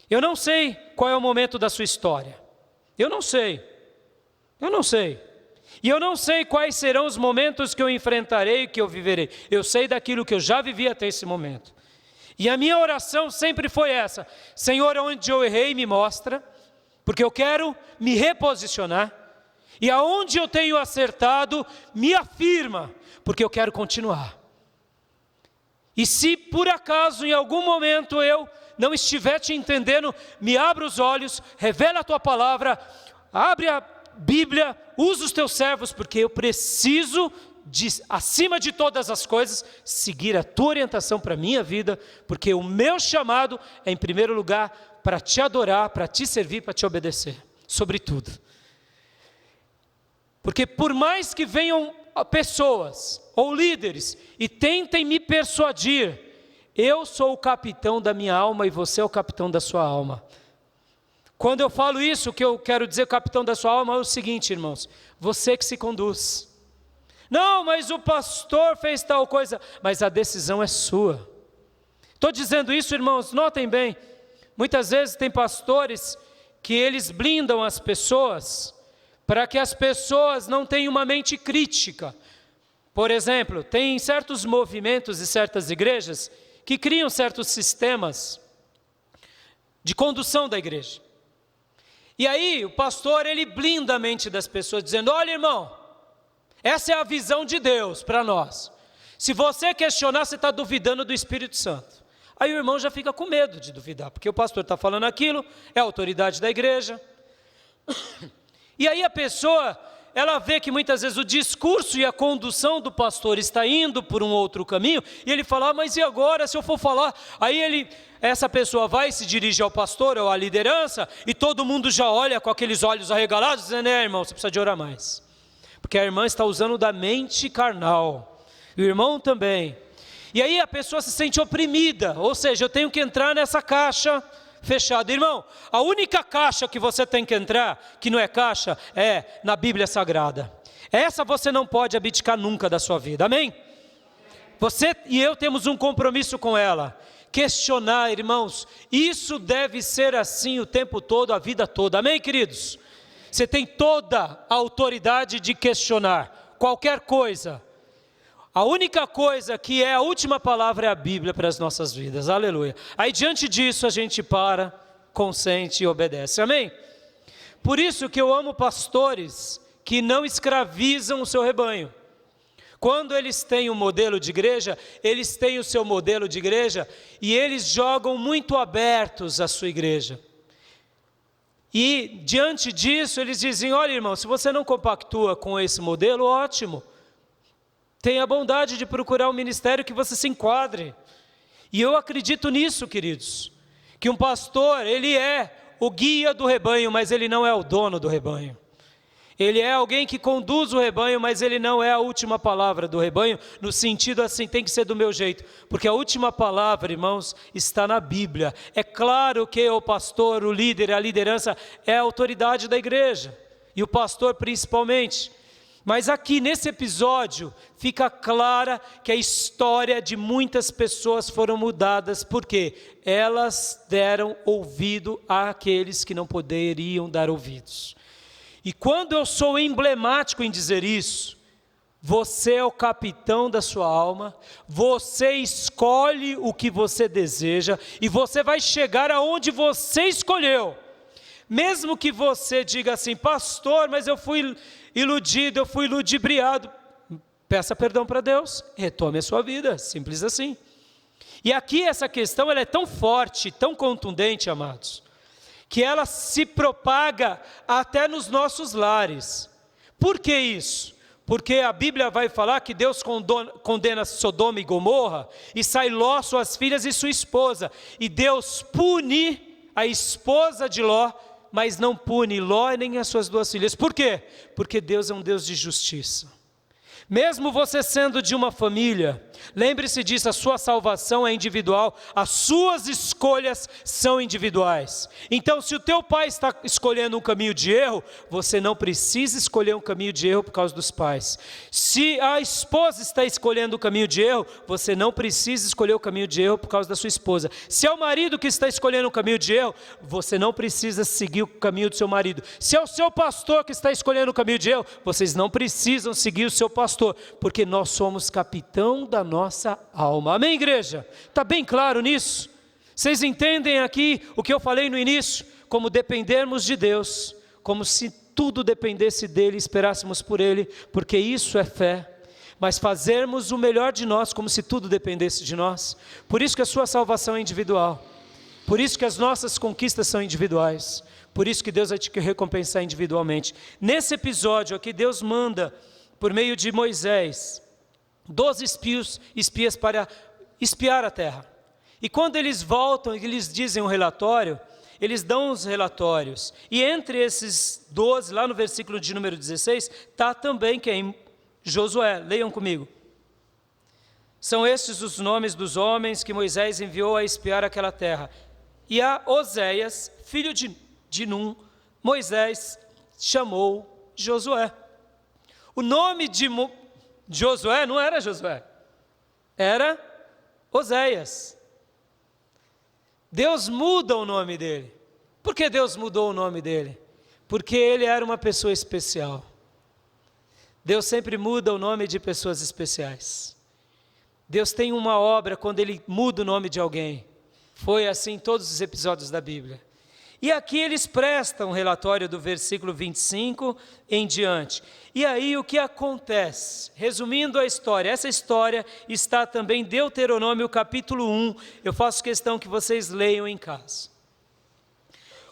Eu não sei qual é o momento da sua história. Eu não sei. E eu não sei quais serão os momentos que eu enfrentarei, que eu viverei. Eu sei daquilo que eu já vivi até esse momento. E a minha oração sempre foi essa: Senhor, onde eu errei, me mostra, porque eu quero me reposicionar. E aonde eu tenho acertado, me afirma, porque eu quero continuar. E se por acaso em algum momento eu não estiver te entendendo, me abra os olhos, revela a tua palavra, abre a Bíblia, usa os teus servos, porque eu preciso, acima de todas as coisas, seguir a tua orientação para a minha vida, porque o meu chamado é, em primeiro lugar, para te adorar, para te servir, para te obedecer, sobretudo. Porque por mais que venham pessoas ou líderes e tentem me persuadir, eu sou o capitão da minha alma e você é o capitão da sua alma. Quando eu falo isso, o que eu quero dizer, capitão da sua alma, é o seguinte, irmãos, você que se conduz. Não, mas o pastor fez tal coisa, mas a decisão é sua. Estou dizendo isso, irmãos, notem bem, muitas vezes tem pastores que eles blindam as pessoas, para que as pessoas não tenham uma mente crítica. Por exemplo, tem certos movimentos e certas igrejas que criam certos sistemas de condução da igreja. E aí o pastor, ele blinda a mente das pessoas, dizendo, olha irmão, essa é a visão de Deus para nós. Se você questionar, você está duvidando do Espírito Santo. Aí o irmão já fica com medo de duvidar, porque o pastor está falando aquilo, é a autoridade da igreja. E aí a pessoa, ela vê que muitas vezes o discurso e a condução do pastor está indo por um outro caminho, e ele fala, mas e agora se eu for falar? Aí essa pessoa vai e se dirige ao pastor ou à liderança, e todo mundo já olha com aqueles olhos arregalados, dizendo, irmão, você precisa de orar mais. Porque a irmã está usando da mente carnal, e o irmão também. E aí a pessoa se sente oprimida, ou seja, eu tenho que entrar nessa caixa fechada. Irmão, a única caixa que você tem que entrar, que não é caixa, é na Bíblia Sagrada. Essa você não pode abdicar nunca da sua vida, amém? Você e eu temos um compromisso com ela. Questionar, irmãos, isso deve ser assim o tempo todo, a vida toda, amém, queridos? Você tem toda a autoridade de questionar qualquer coisa. A única coisa que é a última palavra é a Bíblia para as nossas vidas, aleluia. Aí diante disso a gente para, consente e obedece, amém? Por isso que eu amo pastores que não escravizam o seu rebanho. Quando eles têm um modelo de igreja, eles têm o seu modelo de igreja e eles jogam muito abertos a sua igreja. E diante disso eles dizem, olha irmão, se você não compactua com esse modelo, ótimo. Tenha a bondade de procurar um ministério que você se enquadre. E eu acredito nisso, queridos, que um pastor, ele é o guia do rebanho, mas ele não é o dono do rebanho. Ele é alguém que conduz o rebanho, mas ele não é a última palavra do rebanho, no sentido assim, tem que ser do meu jeito, porque a última palavra, irmãos, está na Bíblia. É claro que o pastor, o líder, a liderança é a autoridade da igreja, e o pastor principalmente. Mas aqui nesse episódio fica clara que a história de muitas pessoas foram mudadas, porque elas deram ouvido àqueles que não poderiam dar ouvidos. E quando eu sou emblemático em dizer isso, você é o capitão da sua alma, você escolhe o que você deseja, e você vai chegar aonde você escolheu. Mesmo que você diga assim, pastor, mas eu fui iludido, eu fui ludibriado, peça perdão para Deus, retome a sua vida, simples assim. E aqui essa questão ela é tão forte, tão contundente, amados, que ela se propaga até nos nossos lares. Por que isso? Porque a Bíblia vai falar que Deus condena Sodoma e Gomorra, e sai Ló, suas filhas e sua esposa, e Deus pune a esposa de Ló, mas não pune Ló nem as suas duas filhas. Por quê? Porque Deus é um Deus de justiça. Mesmo você sendo de uma família, lembre-se disso, a sua salvação é individual, as suas escolhas são individuais. Então, se o teu pai está escolhendo um caminho de erro, você não precisa escolher um caminho de erro por causa dos pais. Se a esposa está escolhendo o caminho de erro, você não precisa escolher o caminho de erro por causa da sua esposa. Se é o marido que está escolhendo o caminho de erro, você não precisa seguir o caminho do seu marido. Se é o seu pastor que está escolhendo o caminho de erro, vocês não precisam seguir o seu pastor, porque nós somos capitão da nossa alma. Amém, igreja? Está bem claro nisso? Vocês entendem aqui o que eu falei no início? Como dependermos de Deus, como se tudo dependesse dEle, esperássemos por Ele, porque isso é fé. Mas fazermos o melhor de nós, como se tudo dependesse de nós. Por isso que a sua salvação é individual. Por isso que as nossas conquistas são individuais. Por isso que Deus vai te recompensar individualmente. Nesse episódio aqui, Deus manda, por meio de Moisés, 12 espias para espiar a terra. E quando eles voltam e eles dizem um relatório, eles dão os relatórios. E entre esses 12, lá no versículo de número 16, está também quem? Josué. Leiam comigo. São estes os nomes dos homens que Moisés enviou a espiar aquela terra. E a Oséias, filho de Num, Moisés chamou Josué. O nome de Josué não era Josué, era Oséias. Deus muda o nome dele. Por que Deus mudou o nome dele? Porque ele era uma pessoa especial. Deus sempre muda o nome de pessoas especiais. Deus tem uma obra quando ele muda o nome de alguém. Foi assim em todos os episódios da Bíblia. E aqui eles prestam um relatório do versículo 25 em diante. E aí o que acontece? Resumindo a história, essa história está também em Deuteronômio capítulo 1. Eu faço questão que vocês leiam em casa.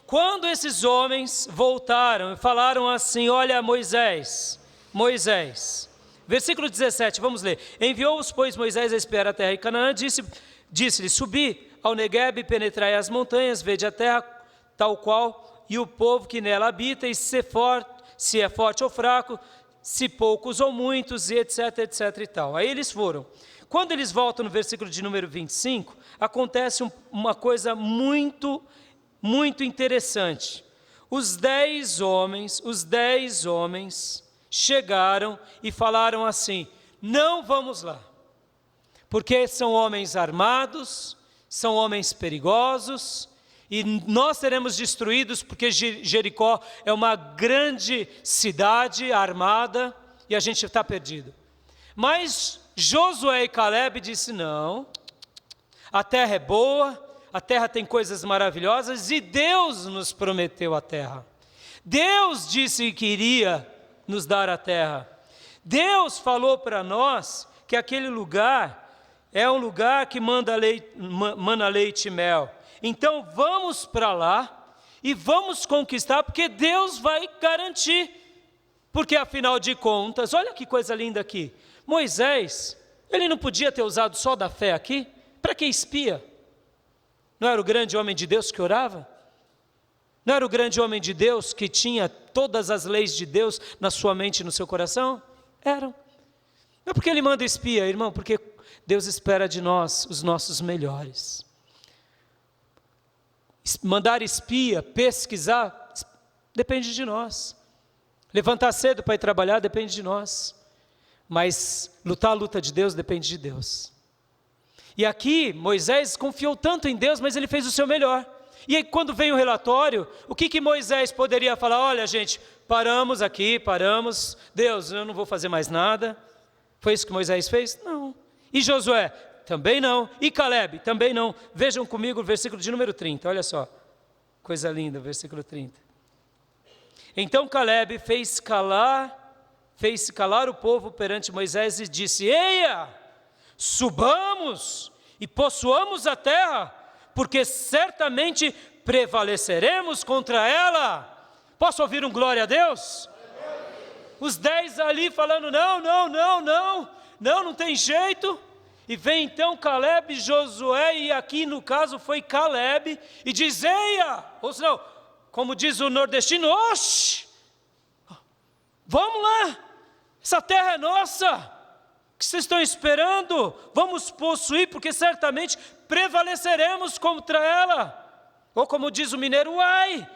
Quando esses homens voltaram e falaram assim, olha Moisés, versículo 17, vamos ler. Enviou-os, pois, Moisés a espiar a terra de Canaã, disse-lhe, subi ao Neguebe, penetrai as montanhas, vede a terra tal qual, e o povo que nela habita, e se é forte ou fraco, se poucos ou muitos, e etc, etc e tal. Aí eles foram. Quando eles voltam no versículo de número 25, acontece uma coisa muito, muito interessante. Os 10 homens chegaram e falaram assim, não vamos lá, porque são homens armados, são homens perigosos, e nós seremos destruídos porque Jericó é uma grande cidade armada e a gente está perdido. Mas Josué e Caleb disse, não, a terra é boa, a terra tem coisas maravilhosas e Deus nos prometeu a terra. Deus disse que iria nos dar a terra. Deus falou para nós que aquele lugar é um lugar que mana leite e mel. Então vamos para lá e vamos conquistar, porque Deus vai garantir. Porque afinal de contas, olha que coisa linda aqui. Moisés, ele não podia ter usado só da fé aqui? Para que espia? Não era o grande homem de Deus que orava? Não era o grande homem de Deus que tinha todas as leis de Deus na sua mente e no seu coração? Eram. Não é porque ele manda espia, irmão, porque Deus espera de nós os nossos melhores. Mandar espia, pesquisar, depende de nós. Levantar cedo para ir trabalhar, depende de nós. Mas lutar a luta de Deus, depende de Deus. E aqui, Moisés confiou tanto em Deus, mas ele fez o seu melhor. E aí, quando vem o relatório, o que Moisés poderia falar? Olha, gente, paramos aqui, Deus, eu não vou fazer mais nada. Foi isso que Moisés fez? Não. E Josué? Também não. E Caleb? Também não. Vejam comigo o versículo de número 30, olha só. Coisa linda, versículo 30. Então Caleb fez calar o povo perante Moisés e disse, eia, subamos e possuamos a terra, porque certamente prevaleceremos contra ela. Posso ouvir um glória a Deus? Os 10 ali falando, não tem jeito. E vem então Caleb e Josué, e aqui no caso foi Caleb, e diz, eia, ou senão, como diz o nordestino, oxe, vamos lá, essa terra é nossa, o que vocês estão esperando? Vamos possuir, porque certamente prevaleceremos contra ela. Ou como diz o mineiro, uai,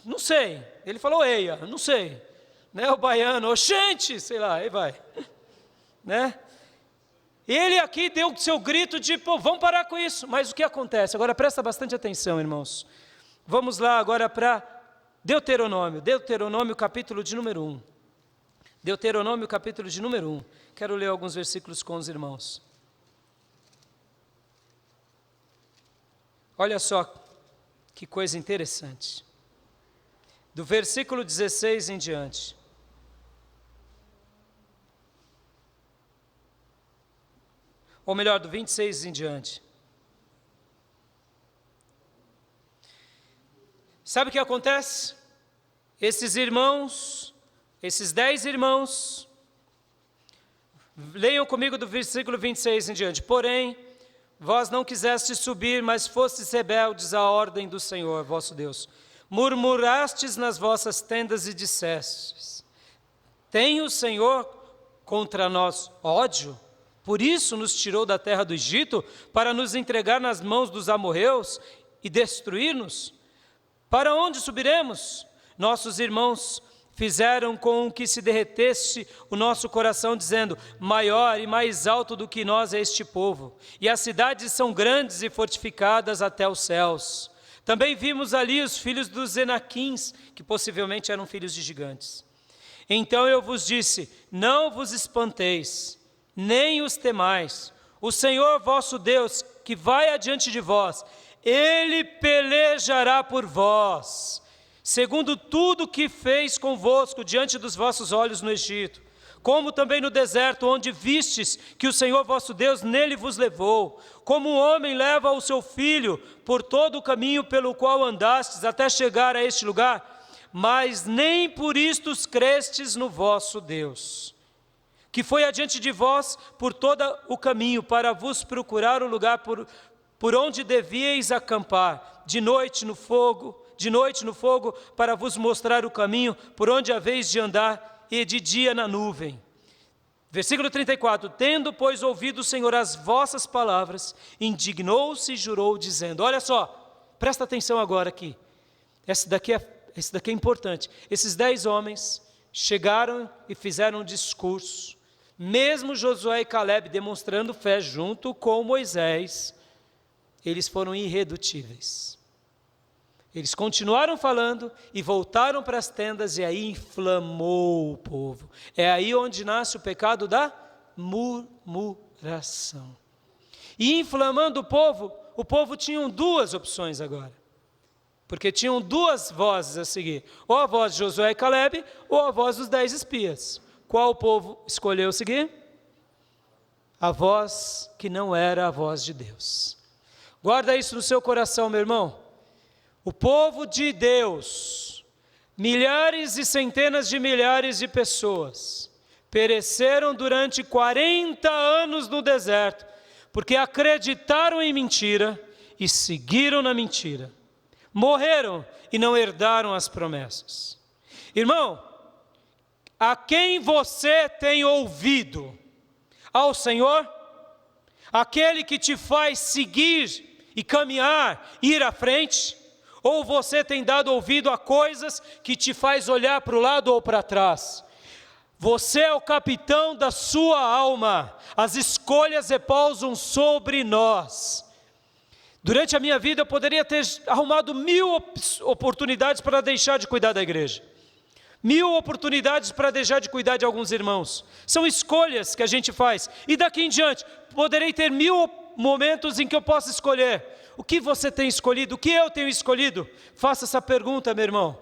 não sei, ele falou eia, não sei, né? O baiano, oxente, sei lá, aí vai, né? Ele aqui deu o seu grito de, vamos parar com isso. Mas o que acontece? Agora presta bastante atenção, irmãos. Vamos lá agora para Deuteronômio capítulo de número 1. Deuteronômio capítulo de número 1. Quero ler alguns versículos com os irmãos. Olha só que coisa interessante. Do versículo 16 em diante. Ou melhor, do 26 em diante. Sabe o que acontece? Esses irmãos, esses 10 irmãos, leiam comigo do versículo 26 em diante. Porém, vós não quisestes subir, mas fostes rebeldes à ordem do Senhor, vosso Deus. Murmurastes nas vossas tendas e dissestes: tem o Senhor contra nós ódio? Por isso nos tirou da terra do Egito, para nos entregar nas mãos dos amorreus e destruir-nos? Para onde subiremos? Nossos irmãos fizeram com que se derretesse o nosso coração, dizendo: maior e mais alto do que nós é este povo, e as cidades são grandes e fortificadas até os céus. Também vimos ali os filhos dos Enaquins, que possivelmente eram filhos de gigantes. Então eu vos disse: não vos espanteis, nem os temais. O Senhor vosso Deus, que vai adiante de vós, Ele pelejará por vós, segundo tudo que fez convosco diante dos vossos olhos no Egito, como também no deserto, onde vistes que o Senhor vosso Deus nele vos levou, como um homem leva o seu filho por todo o caminho pelo qual andastes até chegar a este lugar, mas nem por isto crestes no vosso Deus, que foi adiante de vós por todo o caminho, para vos procurar o lugar por onde devíeis acampar, de noite no fogo, para vos mostrar o caminho por onde haveis de andar, e de dia na nuvem. Versículo 34, tendo, pois, ouvido o Senhor as vossas palavras, indignou-se e jurou, dizendo, olha só, presta atenção agora aqui, esse daqui é importante. Esses 10 homens chegaram e fizeram um discurso, mesmo Josué e Caleb demonstrando fé junto com Moisés, eles foram irredutíveis. Eles continuaram falando e voltaram para as tendas, e aí inflamou o povo. É aí onde nasce o pecado da murmuração. E inflamando o povo tinha 2 opções agora. Porque tinham 2 vozes a seguir, ou a voz de Josué e Caleb, ou a voz dos 10 espias. Qual o povo escolheu seguir? A voz que não era a voz de Deus. Guarda isso no seu coração, meu irmão. O povo de Deus, milhares e centenas de milhares de pessoas, pereceram durante 40 anos no deserto, porque acreditaram em mentira e seguiram na mentira. Morreram e não herdaram as promessas. Irmão, a quem você tem ouvido? Ao Senhor? Aquele que te faz seguir e caminhar, ir à frente? Ou você tem dado ouvido a coisas que te faz olhar para o lado ou para trás? Você é o capitão da sua alma. As escolhas repousam sobre nós. Durante a minha vida eu poderia ter arrumado 1000 oportunidades para deixar de cuidar da igreja. 1000 oportunidades para deixar de cuidar de alguns irmãos. São escolhas que a gente faz. E daqui em diante, poderei ter 1000 momentos em que eu possa escolher. O que você tem escolhido? O que eu tenho escolhido? Faça essa pergunta, meu irmão.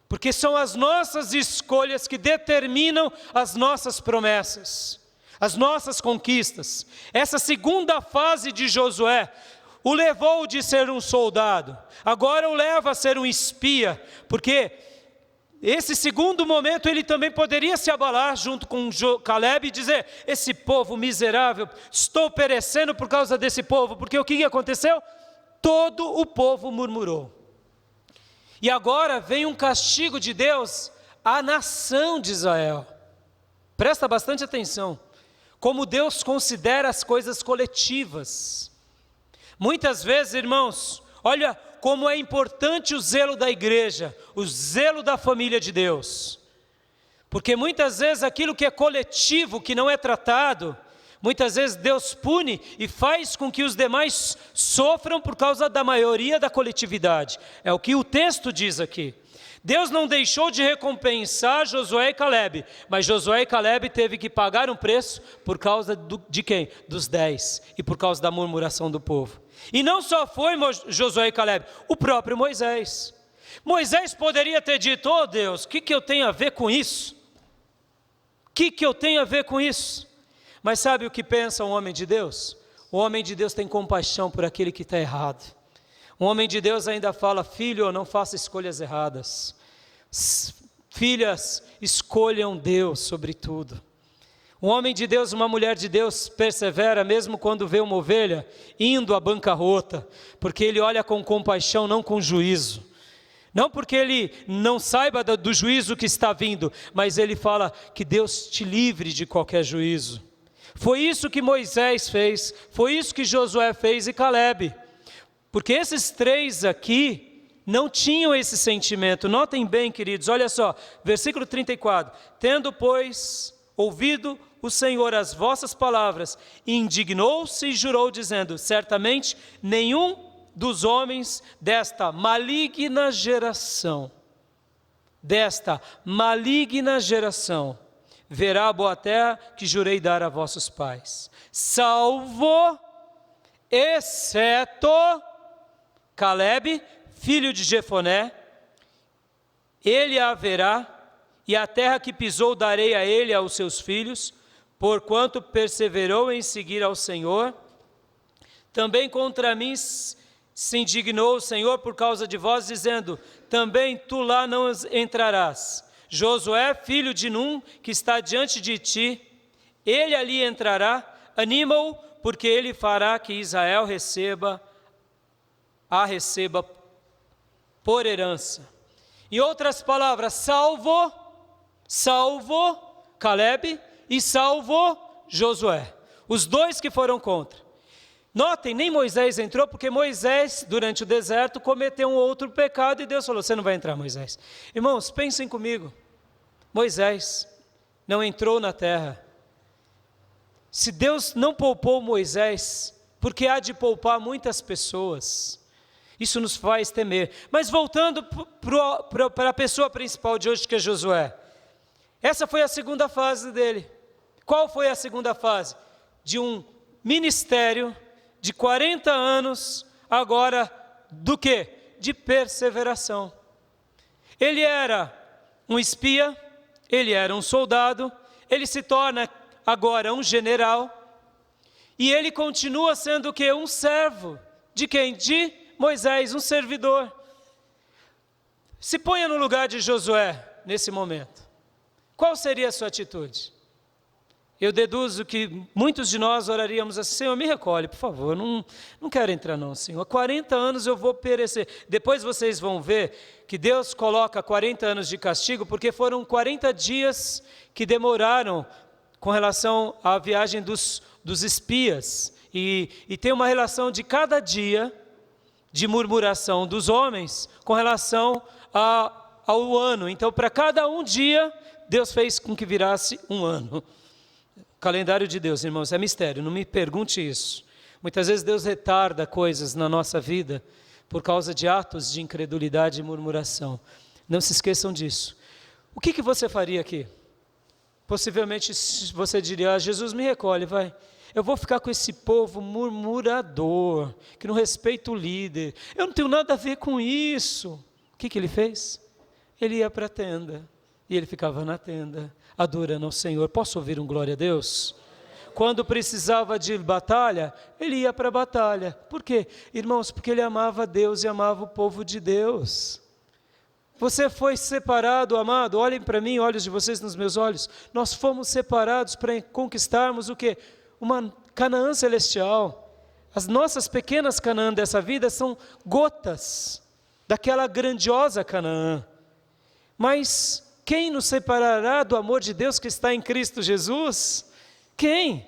Porque são as nossas escolhas que determinam as nossas promessas, as nossas conquistas. Essa segunda fase de Josué o levou de ser um soldado, agora o leva a ser um espia, porque esse segundo momento ele também poderia se abalar junto com Caleb e dizer, esse povo miserável, estou perecendo por causa desse povo, porque o que aconteceu? Todo o povo murmurou. E agora vem um castigo de Deus à nação de Israel. Presta bastante atenção, como Deus considera as coisas coletivas. Muitas vezes, irmãos, olha como é importante o zelo da igreja, o zelo da família de Deus. Porque muitas vezes aquilo que é coletivo, que não é tratado, muitas vezes Deus pune e faz com que os demais sofram por causa da maioria da coletividade. É o que o texto diz aqui. Deus não deixou de recompensar Josué e Caleb, mas Josué e Caleb teve que pagar um preço por causa de quem? Dos 10, e por causa da murmuração do povo. E não só foi Josué e Caleb, o próprio Moisés. Moisés poderia ter dito, oh Deus, o que eu tenho a ver com isso? O que eu tenho a ver com isso? Mas sabe o que pensa um homem de Deus? O homem de Deus tem compaixão por aquele que está errado. Um homem de Deus ainda fala: filho, não faça escolhas erradas. Filhas, escolham Deus sobre tudo. Um homem de Deus, uma mulher de Deus persevera mesmo quando vê uma ovelha indo à bancarrota, porque ele olha com compaixão, não com juízo. Não porque ele não saiba do juízo que está vindo, mas ele fala que Deus te livre de qualquer juízo. Foi isso que Moisés fez, foi isso que Josué fez e Calebe. Porque esses três aqui não tinham esse sentimento. Notem bem, queridos, olha só, versículo 34. Tendo, pois, ouvido o Senhor as vossas palavras, indignou-se e jurou, dizendo: certamente nenhum dos homens desta maligna geração verá a boa terra que jurei dar a vossos pais, salvo, exceto Calebe, filho de Jefoné. Ele a verá, e a terra que pisou darei a ele e aos seus filhos, porquanto perseverou em seguir ao Senhor. Também contra mim se indignou o Senhor por causa de vós, dizendo: também tu lá não entrarás. Josué, filho de Num, que está diante de ti, ele ali entrará. Anima-o, porque ele fará que Israel receba por herança. Em outras palavras, salvo Calebe e salvo Josué, os dois que foram contra. Notem, nem Moisés entrou, porque Moisés, durante o deserto, cometeu um outro pecado e Deus falou: você não vai entrar, Moisés. Irmãos, pensem comigo, Moisés não entrou na terra. Se Deus não poupou Moisés, porque há de poupar muitas pessoas, isso nos faz temer. Mas voltando para a pessoa principal de hoje, que é Josué, essa foi a segunda fase dele. Qual foi a segunda fase? De um ministério de 40 anos, agora do quê? De perseveração. Ele era um espia, ele era um soldado, ele se torna agora um general, e ele continua sendo o quê? Um servo. De quem? De Moisés, um servidor. Se ponha no lugar de Josué nesse momento. Qual seria a sua atitude? Eu deduzo que muitos de nós oraríamos assim: Senhor, me recolhe, por favor, não quero entrar não, Senhor. Há 40 anos eu vou perecer. Depois vocês vão ver que Deus coloca 40 anos de castigo, porque foram 40 dias que demoraram com relação à viagem dos espias. E tem uma relação de cada dia de murmuração dos homens com relação ao ano. Então, para cada um dia, Deus fez com que virasse um ano. O calendário de Deus, irmãos, é mistério, não me pergunte isso. Muitas vezes Deus retarda coisas na nossa vida por causa de atos de incredulidade e murmuração. Não se esqueçam disso. O que você faria aqui? Possivelmente você diria: Jesus, me recolhe, vai. Eu vou ficar com esse povo murmurador, que não respeita o líder. Eu não tenho nada a ver com isso. O que ele fez? Ele ia para a tenda, e ele ficava na tenda, adorando ao Senhor. Posso ouvir um glória a Deus? Quando precisava de batalha, ele ia para a batalha. Por quê? Irmãos, porque ele amava Deus e amava o povo de Deus. Você foi separado, amado, olhem para mim, olhos de vocês nos meus olhos. Nós fomos separados para conquistarmos o quê? Uma Canaã celestial. As nossas pequenas Canaã dessa vida são gotas daquela grandiosa Canaã. Mas quem nos separará do amor de Deus que está em Cristo Jesus? Quem?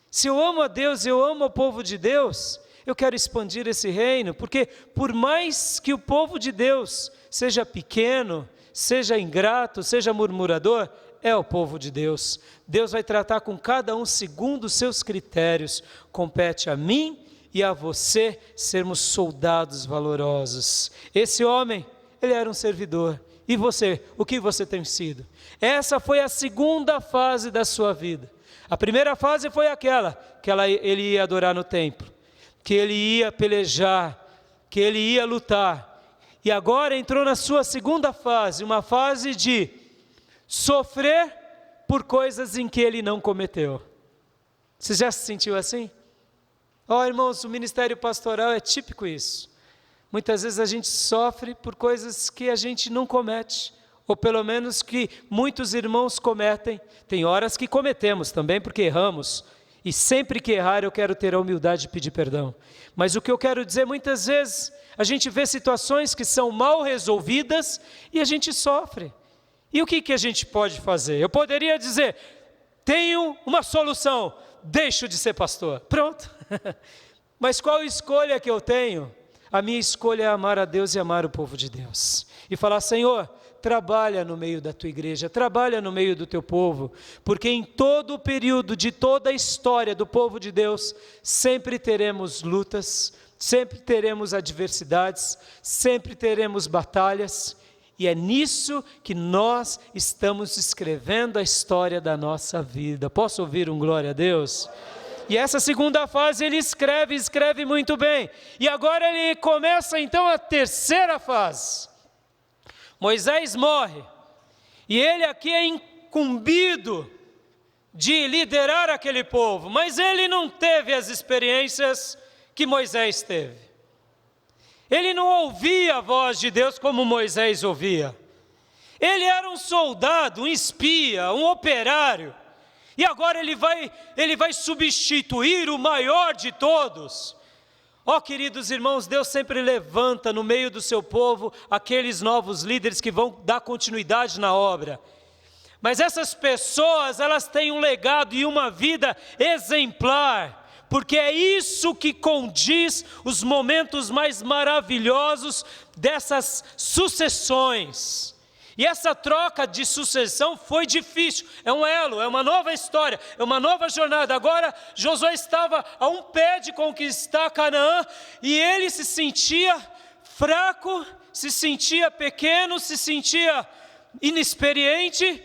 Se eu amo a Deus, eu amo o povo de Deus, eu quero expandir esse reino, porque por mais que o povo de Deus seja pequeno, seja ingrato, seja murmurador, é o povo de Deus. Deus vai tratar com cada um segundo os seus critérios. Compete a mim e a você sermos soldados valorosos. Esse homem, ele era um servidor. E você, o que você tem sido? Essa foi a segunda fase da sua vida. A primeira fase foi aquela, que ele ia adorar no templo, que ele ia pelejar, que ele ia lutar. E agora entrou na sua segunda fase, uma fase de sofrer por coisas em que ele não cometeu. Você já se sentiu assim? Irmãos, o ministério pastoral é típico isso. Muitas vezes a gente sofre por coisas que a gente não comete, ou pelo menos que muitos irmãos cometem. Tem horas que cometemos também, porque erramos, e sempre que errar eu quero ter a humildade de pedir perdão. Mas o que eu quero dizer, muitas vezes a gente vê situações que são mal resolvidas e a gente sofre. E o que a gente pode fazer? Eu poderia dizer, tenho uma solução, deixo de ser pastor. Pronto. Mas qual escolha que eu tenho? A minha escolha é amar a Deus e amar o povo de Deus. E falar, Senhor, trabalha no meio da tua igreja, trabalha no meio do teu povo, porque em todo o período de toda a história do povo de Deus, sempre teremos lutas, sempre teremos adversidades, sempre teremos batalhas, e é nisso que nós estamos escrevendo a história da nossa vida. Posso ouvir um glória a Deus? E essa segunda fase ele escreve muito bem. E agora ele começa então a terceira fase. Moisés morre. E ele aqui é incumbido de liderar aquele povo. Mas ele não teve as experiências que Moisés teve. Ele não ouvia a voz de Deus como Moisés ouvia. Ele era um soldado, um espia, um operário. E agora ele vai substituir o maior de todos. Ó, queridos irmãos, Deus sempre levanta no meio do seu povo aqueles novos líderes que vão dar continuidade na obra. Mas essas pessoas, elas têm um legado e uma vida exemplar, porque é isso que condiz os momentos mais maravilhosos dessas sucessões. E essa troca de sucessão foi difícil, é um elo, é uma nova história, é uma nova jornada. Agora Josué estava a um pé de conquistar Canaã e ele se sentia fraco, se sentia pequeno, se sentia inexperiente.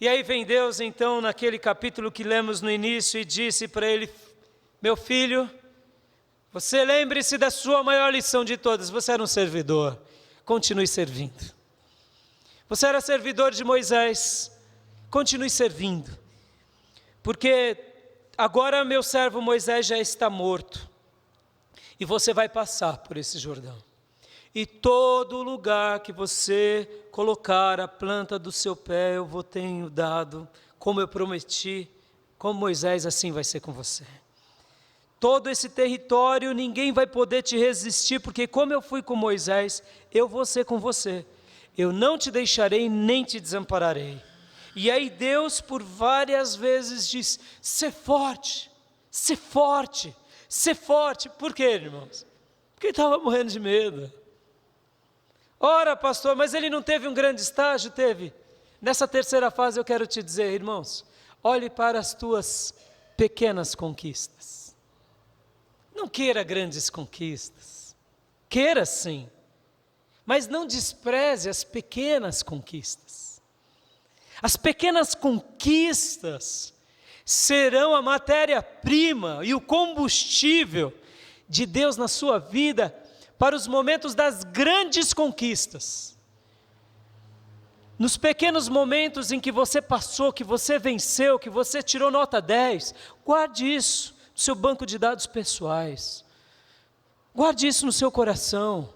E aí vem Deus então naquele capítulo que lemos no início e disse para ele, meu filho, você lembre-se da sua maior lição de todas, você era um servidor, continue servindo. Você era servidor de Moisés, continue servindo, porque agora meu servo Moisés já está morto, e você vai passar por esse Jordão, e todo lugar que você colocar a planta do seu pé, eu vou tenho dado, como eu prometi, como Moisés, assim vai ser com você. Todo esse território, ninguém vai poder te resistir, porque como eu fui com Moisés, eu vou ser com você. Eu não te deixarei nem te desampararei. E aí Deus por várias vezes diz, ser forte, ser forte, ser forte. Por quê, irmãos? Porque ele estava morrendo de medo. Ora, pastor, mas ele não teve um grande estágio? Teve. Nessa terceira fase eu quero te dizer, irmãos, olhe para as tuas pequenas conquistas. Não queira grandes conquistas. Queira sim. Mas não despreze as pequenas conquistas. As pequenas conquistas serão a matéria-prima e o combustível de Deus na sua vida para os momentos das grandes conquistas. Nos pequenos momentos em que você passou, que você venceu, que você tirou nota 10, guarde isso no seu banco de dados pessoais. Guarde isso no seu coração.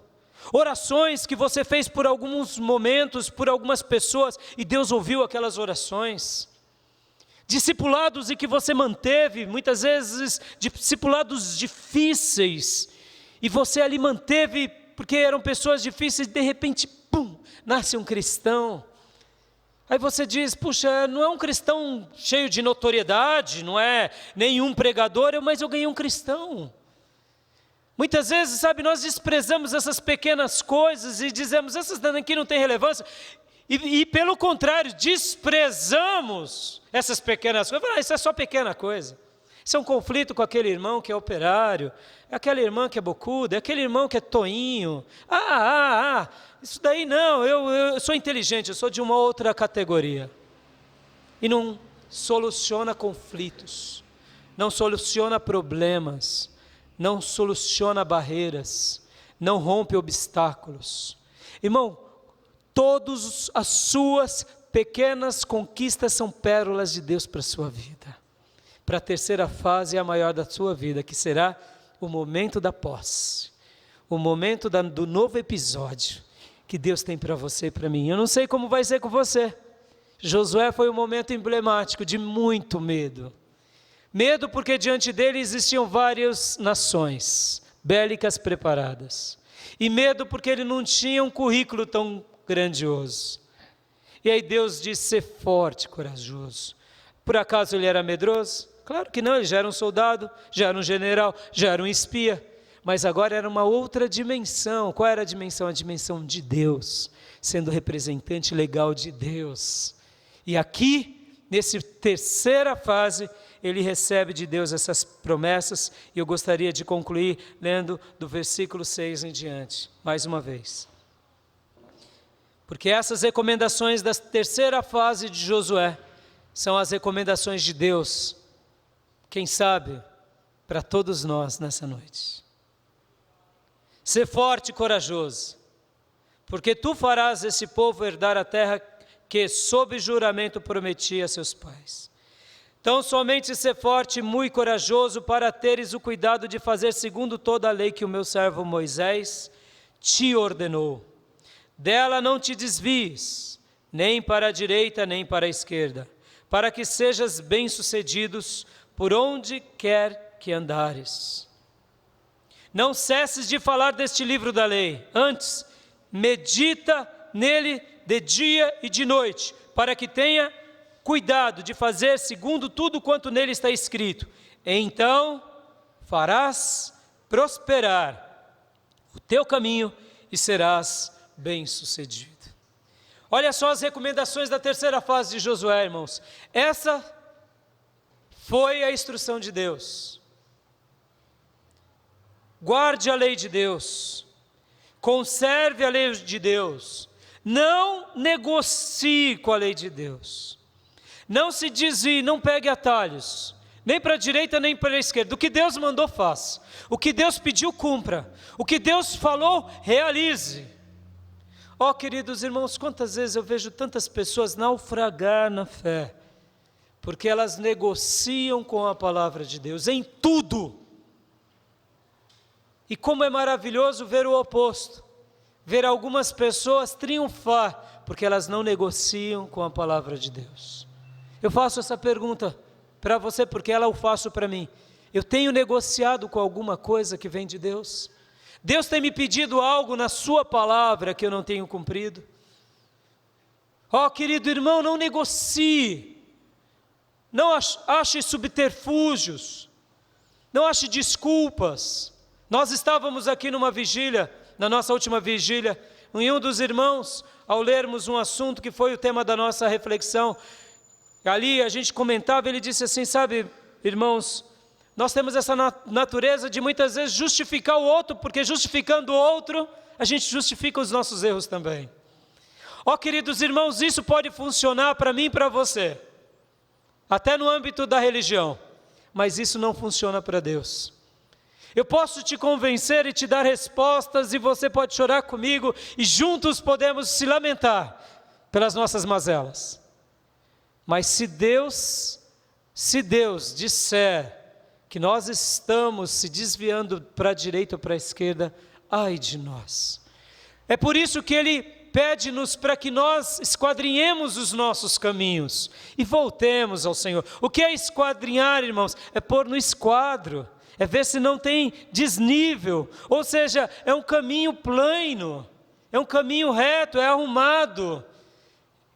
Orações que você fez por alguns momentos, por algumas pessoas, e Deus ouviu aquelas orações. Discipulados em que você manteve, muitas vezes discipulados difíceis, e você ali manteve, porque eram pessoas difíceis, e de repente, pum, nasce um cristão. Aí você diz, puxa, não é um cristão cheio de notoriedade, não é nenhum pregador, mas eu ganhei um cristão. Muitas vezes, sabe, nós desprezamos essas pequenas coisas e dizemos, essas daqui não têm relevância. E pelo contrário, desprezamos essas pequenas coisas. Isso é só pequena coisa. Isso é um conflito com aquele irmão que é operário, é aquela irmã que é bocuda, é aquele irmão que é toinho. Isso daí não, eu sou inteligente, eu sou de uma outra categoria. E não soluciona conflitos, não soluciona problemas, não soluciona barreiras, não rompe obstáculos. Irmão, todas as suas pequenas conquistas são pérolas de Deus para a sua vida. Para a terceira fase, é a maior da sua vida, que será o momento da posse. o momento do novo episódio que Deus tem para você e para mim. Eu não sei como vai ser com você. Josué foi um momento emblemático de muito medo. Medo porque diante dele existiam várias nações bélicas preparadas. E medo porque ele não tinha um currículo tão grandioso. E aí Deus disse: ser forte, corajoso. Por acaso ele era medroso? Claro que não, ele já era um soldado, já era um general, já era um espia. Mas agora era uma outra dimensão. Qual era a dimensão? A dimensão de Deus, sendo representante legal de Deus. E aqui, nessa terceira fase, ele recebe de Deus essas promessas. E eu gostaria de concluir lendo do versículo 6 em diante, mais uma vez. Porque essas recomendações da terceira fase de Josué são as recomendações de Deus, quem sabe, para todos nós nessa noite. Ser forte e corajoso, porque tu farás esse povo herdar a terra que sob juramento prometi a seus pais. Então somente ser forte e muito corajoso para teres o cuidado de fazer segundo toda a lei que o meu servo Moisés te ordenou. Dela não te desvies, nem para a direita nem para a esquerda, para que sejas bem-sucedidos por onde quer que andares. Não cesses de falar deste livro da lei, antes medita nele de dia e de noite, para que tenha cuidado de fazer segundo tudo quanto nele está escrito. Então farás prosperar o teu caminho e serás bem-sucedido. Olha só as recomendações da terceira fase de Josué, irmãos. Essa foi a instrução de Deus. Guarde a lei de Deus, conserve a lei de Deus, não negocie com a lei de Deus, não se desvie, não pegue atalhos, nem para a direita nem para a esquerda. O que Deus mandou, faça, o que Deus pediu, cumpra, o que Deus falou, realize. Ó, queridos irmãos, quantas vezes eu vejo tantas pessoas naufragar na fé, porque elas negociam com a palavra de Deus, em tudo. E como é maravilhoso ver o oposto, ver algumas pessoas triunfar, porque elas não negociam com a palavra de Deus. Eu faço essa pergunta para você, porque ela o faço para mim. Eu tenho negociado com alguma coisa que vem de Deus? Deus tem me pedido algo na sua palavra que eu não tenho cumprido? Ó, querido irmão, não negocie, não ache subterfúgios, não ache desculpas. Nós estávamos aqui numa vigília, na nossa última vigília, e um dos irmãos, ao lermos um assunto que foi o tema da nossa reflexão, ali a gente comentava, ele disse assim: sabe, irmãos, nós temos essa natureza de muitas vezes justificar o outro, porque justificando o outro, a gente justifica os nossos erros também. Ó, queridos irmãos, isso pode funcionar para mim e para você, até no âmbito da religião, mas isso não funciona para Deus. Eu posso te convencer e te dar respostas, e você pode chorar comigo, e juntos podemos se lamentar pelas nossas mazelas. Mas se Deus disser que nós estamos se desviando para a direita ou para a esquerda, ai de nós. É por isso que Ele pede-nos para que nós esquadrinhemos os nossos caminhos e voltemos ao Senhor. O que é esquadrinhar, irmãos? É pôr no esquadro, é ver se não tem desnível, ou seja, é um caminho plano, é um caminho reto, é arrumado,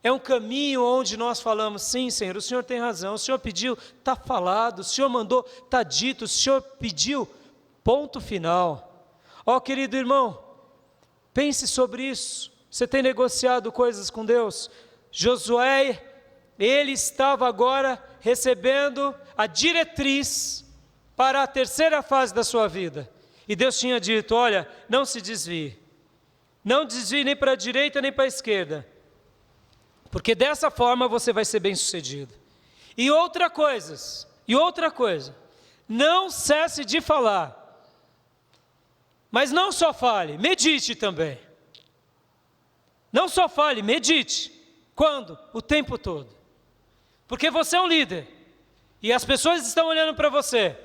é um caminho onde nós falamos: sim, Senhor, o Senhor tem razão, o Senhor pediu, está falado, o Senhor mandou, está dito, o Senhor pediu, ponto final. Ó, querido irmão, pense sobre isso. Você tem negociado coisas com Deus? Josué, ele estava agora recebendo a diretriz para a terceira fase da sua vida, e Deus tinha dito: olha, não se desvie, não desvie nem para a direita nem para a esquerda, porque dessa forma você vai ser bem sucedido. E outra coisa, não cesse de falar, mas não só fale, medite também. Não só fale, medite. Quando? O tempo todo. Porque você é um líder, e as pessoas estão olhando para você,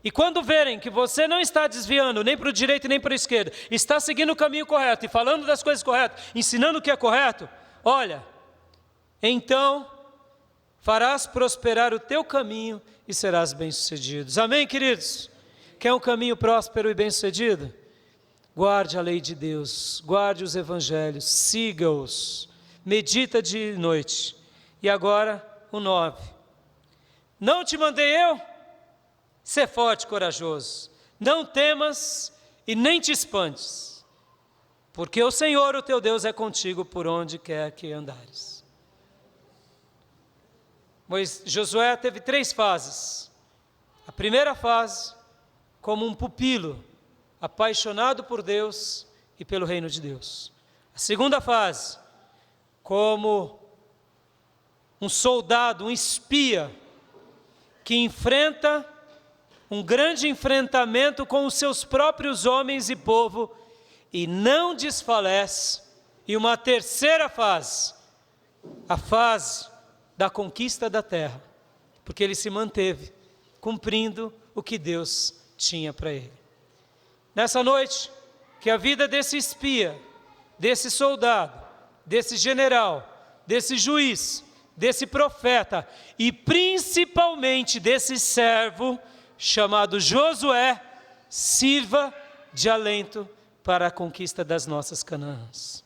E quando verem que você não está desviando nem para o direito nem para a esquerda, está seguindo o caminho correto e falando das coisas corretas, ensinando o que é correto, olha, então farás prosperar o teu caminho e serás bem-sucedido. Amém, queridos? Quer um caminho próspero e bem-sucedido? Guarde a lei de Deus, guarde os evangelhos, siga-os, medita de noite. E agora, o 9. Não te mandei eu? Sê forte e corajoso, não temas e nem te espantes, porque o Senhor, o teu Deus, é contigo por onde quer que andares. Josué teve 3 fases. A primeira fase, como um pupilo, apaixonado por Deus e pelo reino de Deus. A segunda fase, como um soldado, um espia, que enfrenta um grande enfrentamento com os seus próprios homens e povo, e não desfalece. E uma terceira fase, a fase da conquista da terra, porque ele se manteve cumprindo o que Deus tinha para ele. Nessa noite, que a vida desse espia, desse soldado, desse general, desse juiz, desse profeta e principalmente desse servo chamado Josué, sirva de alento para a conquista das nossas Canaãs.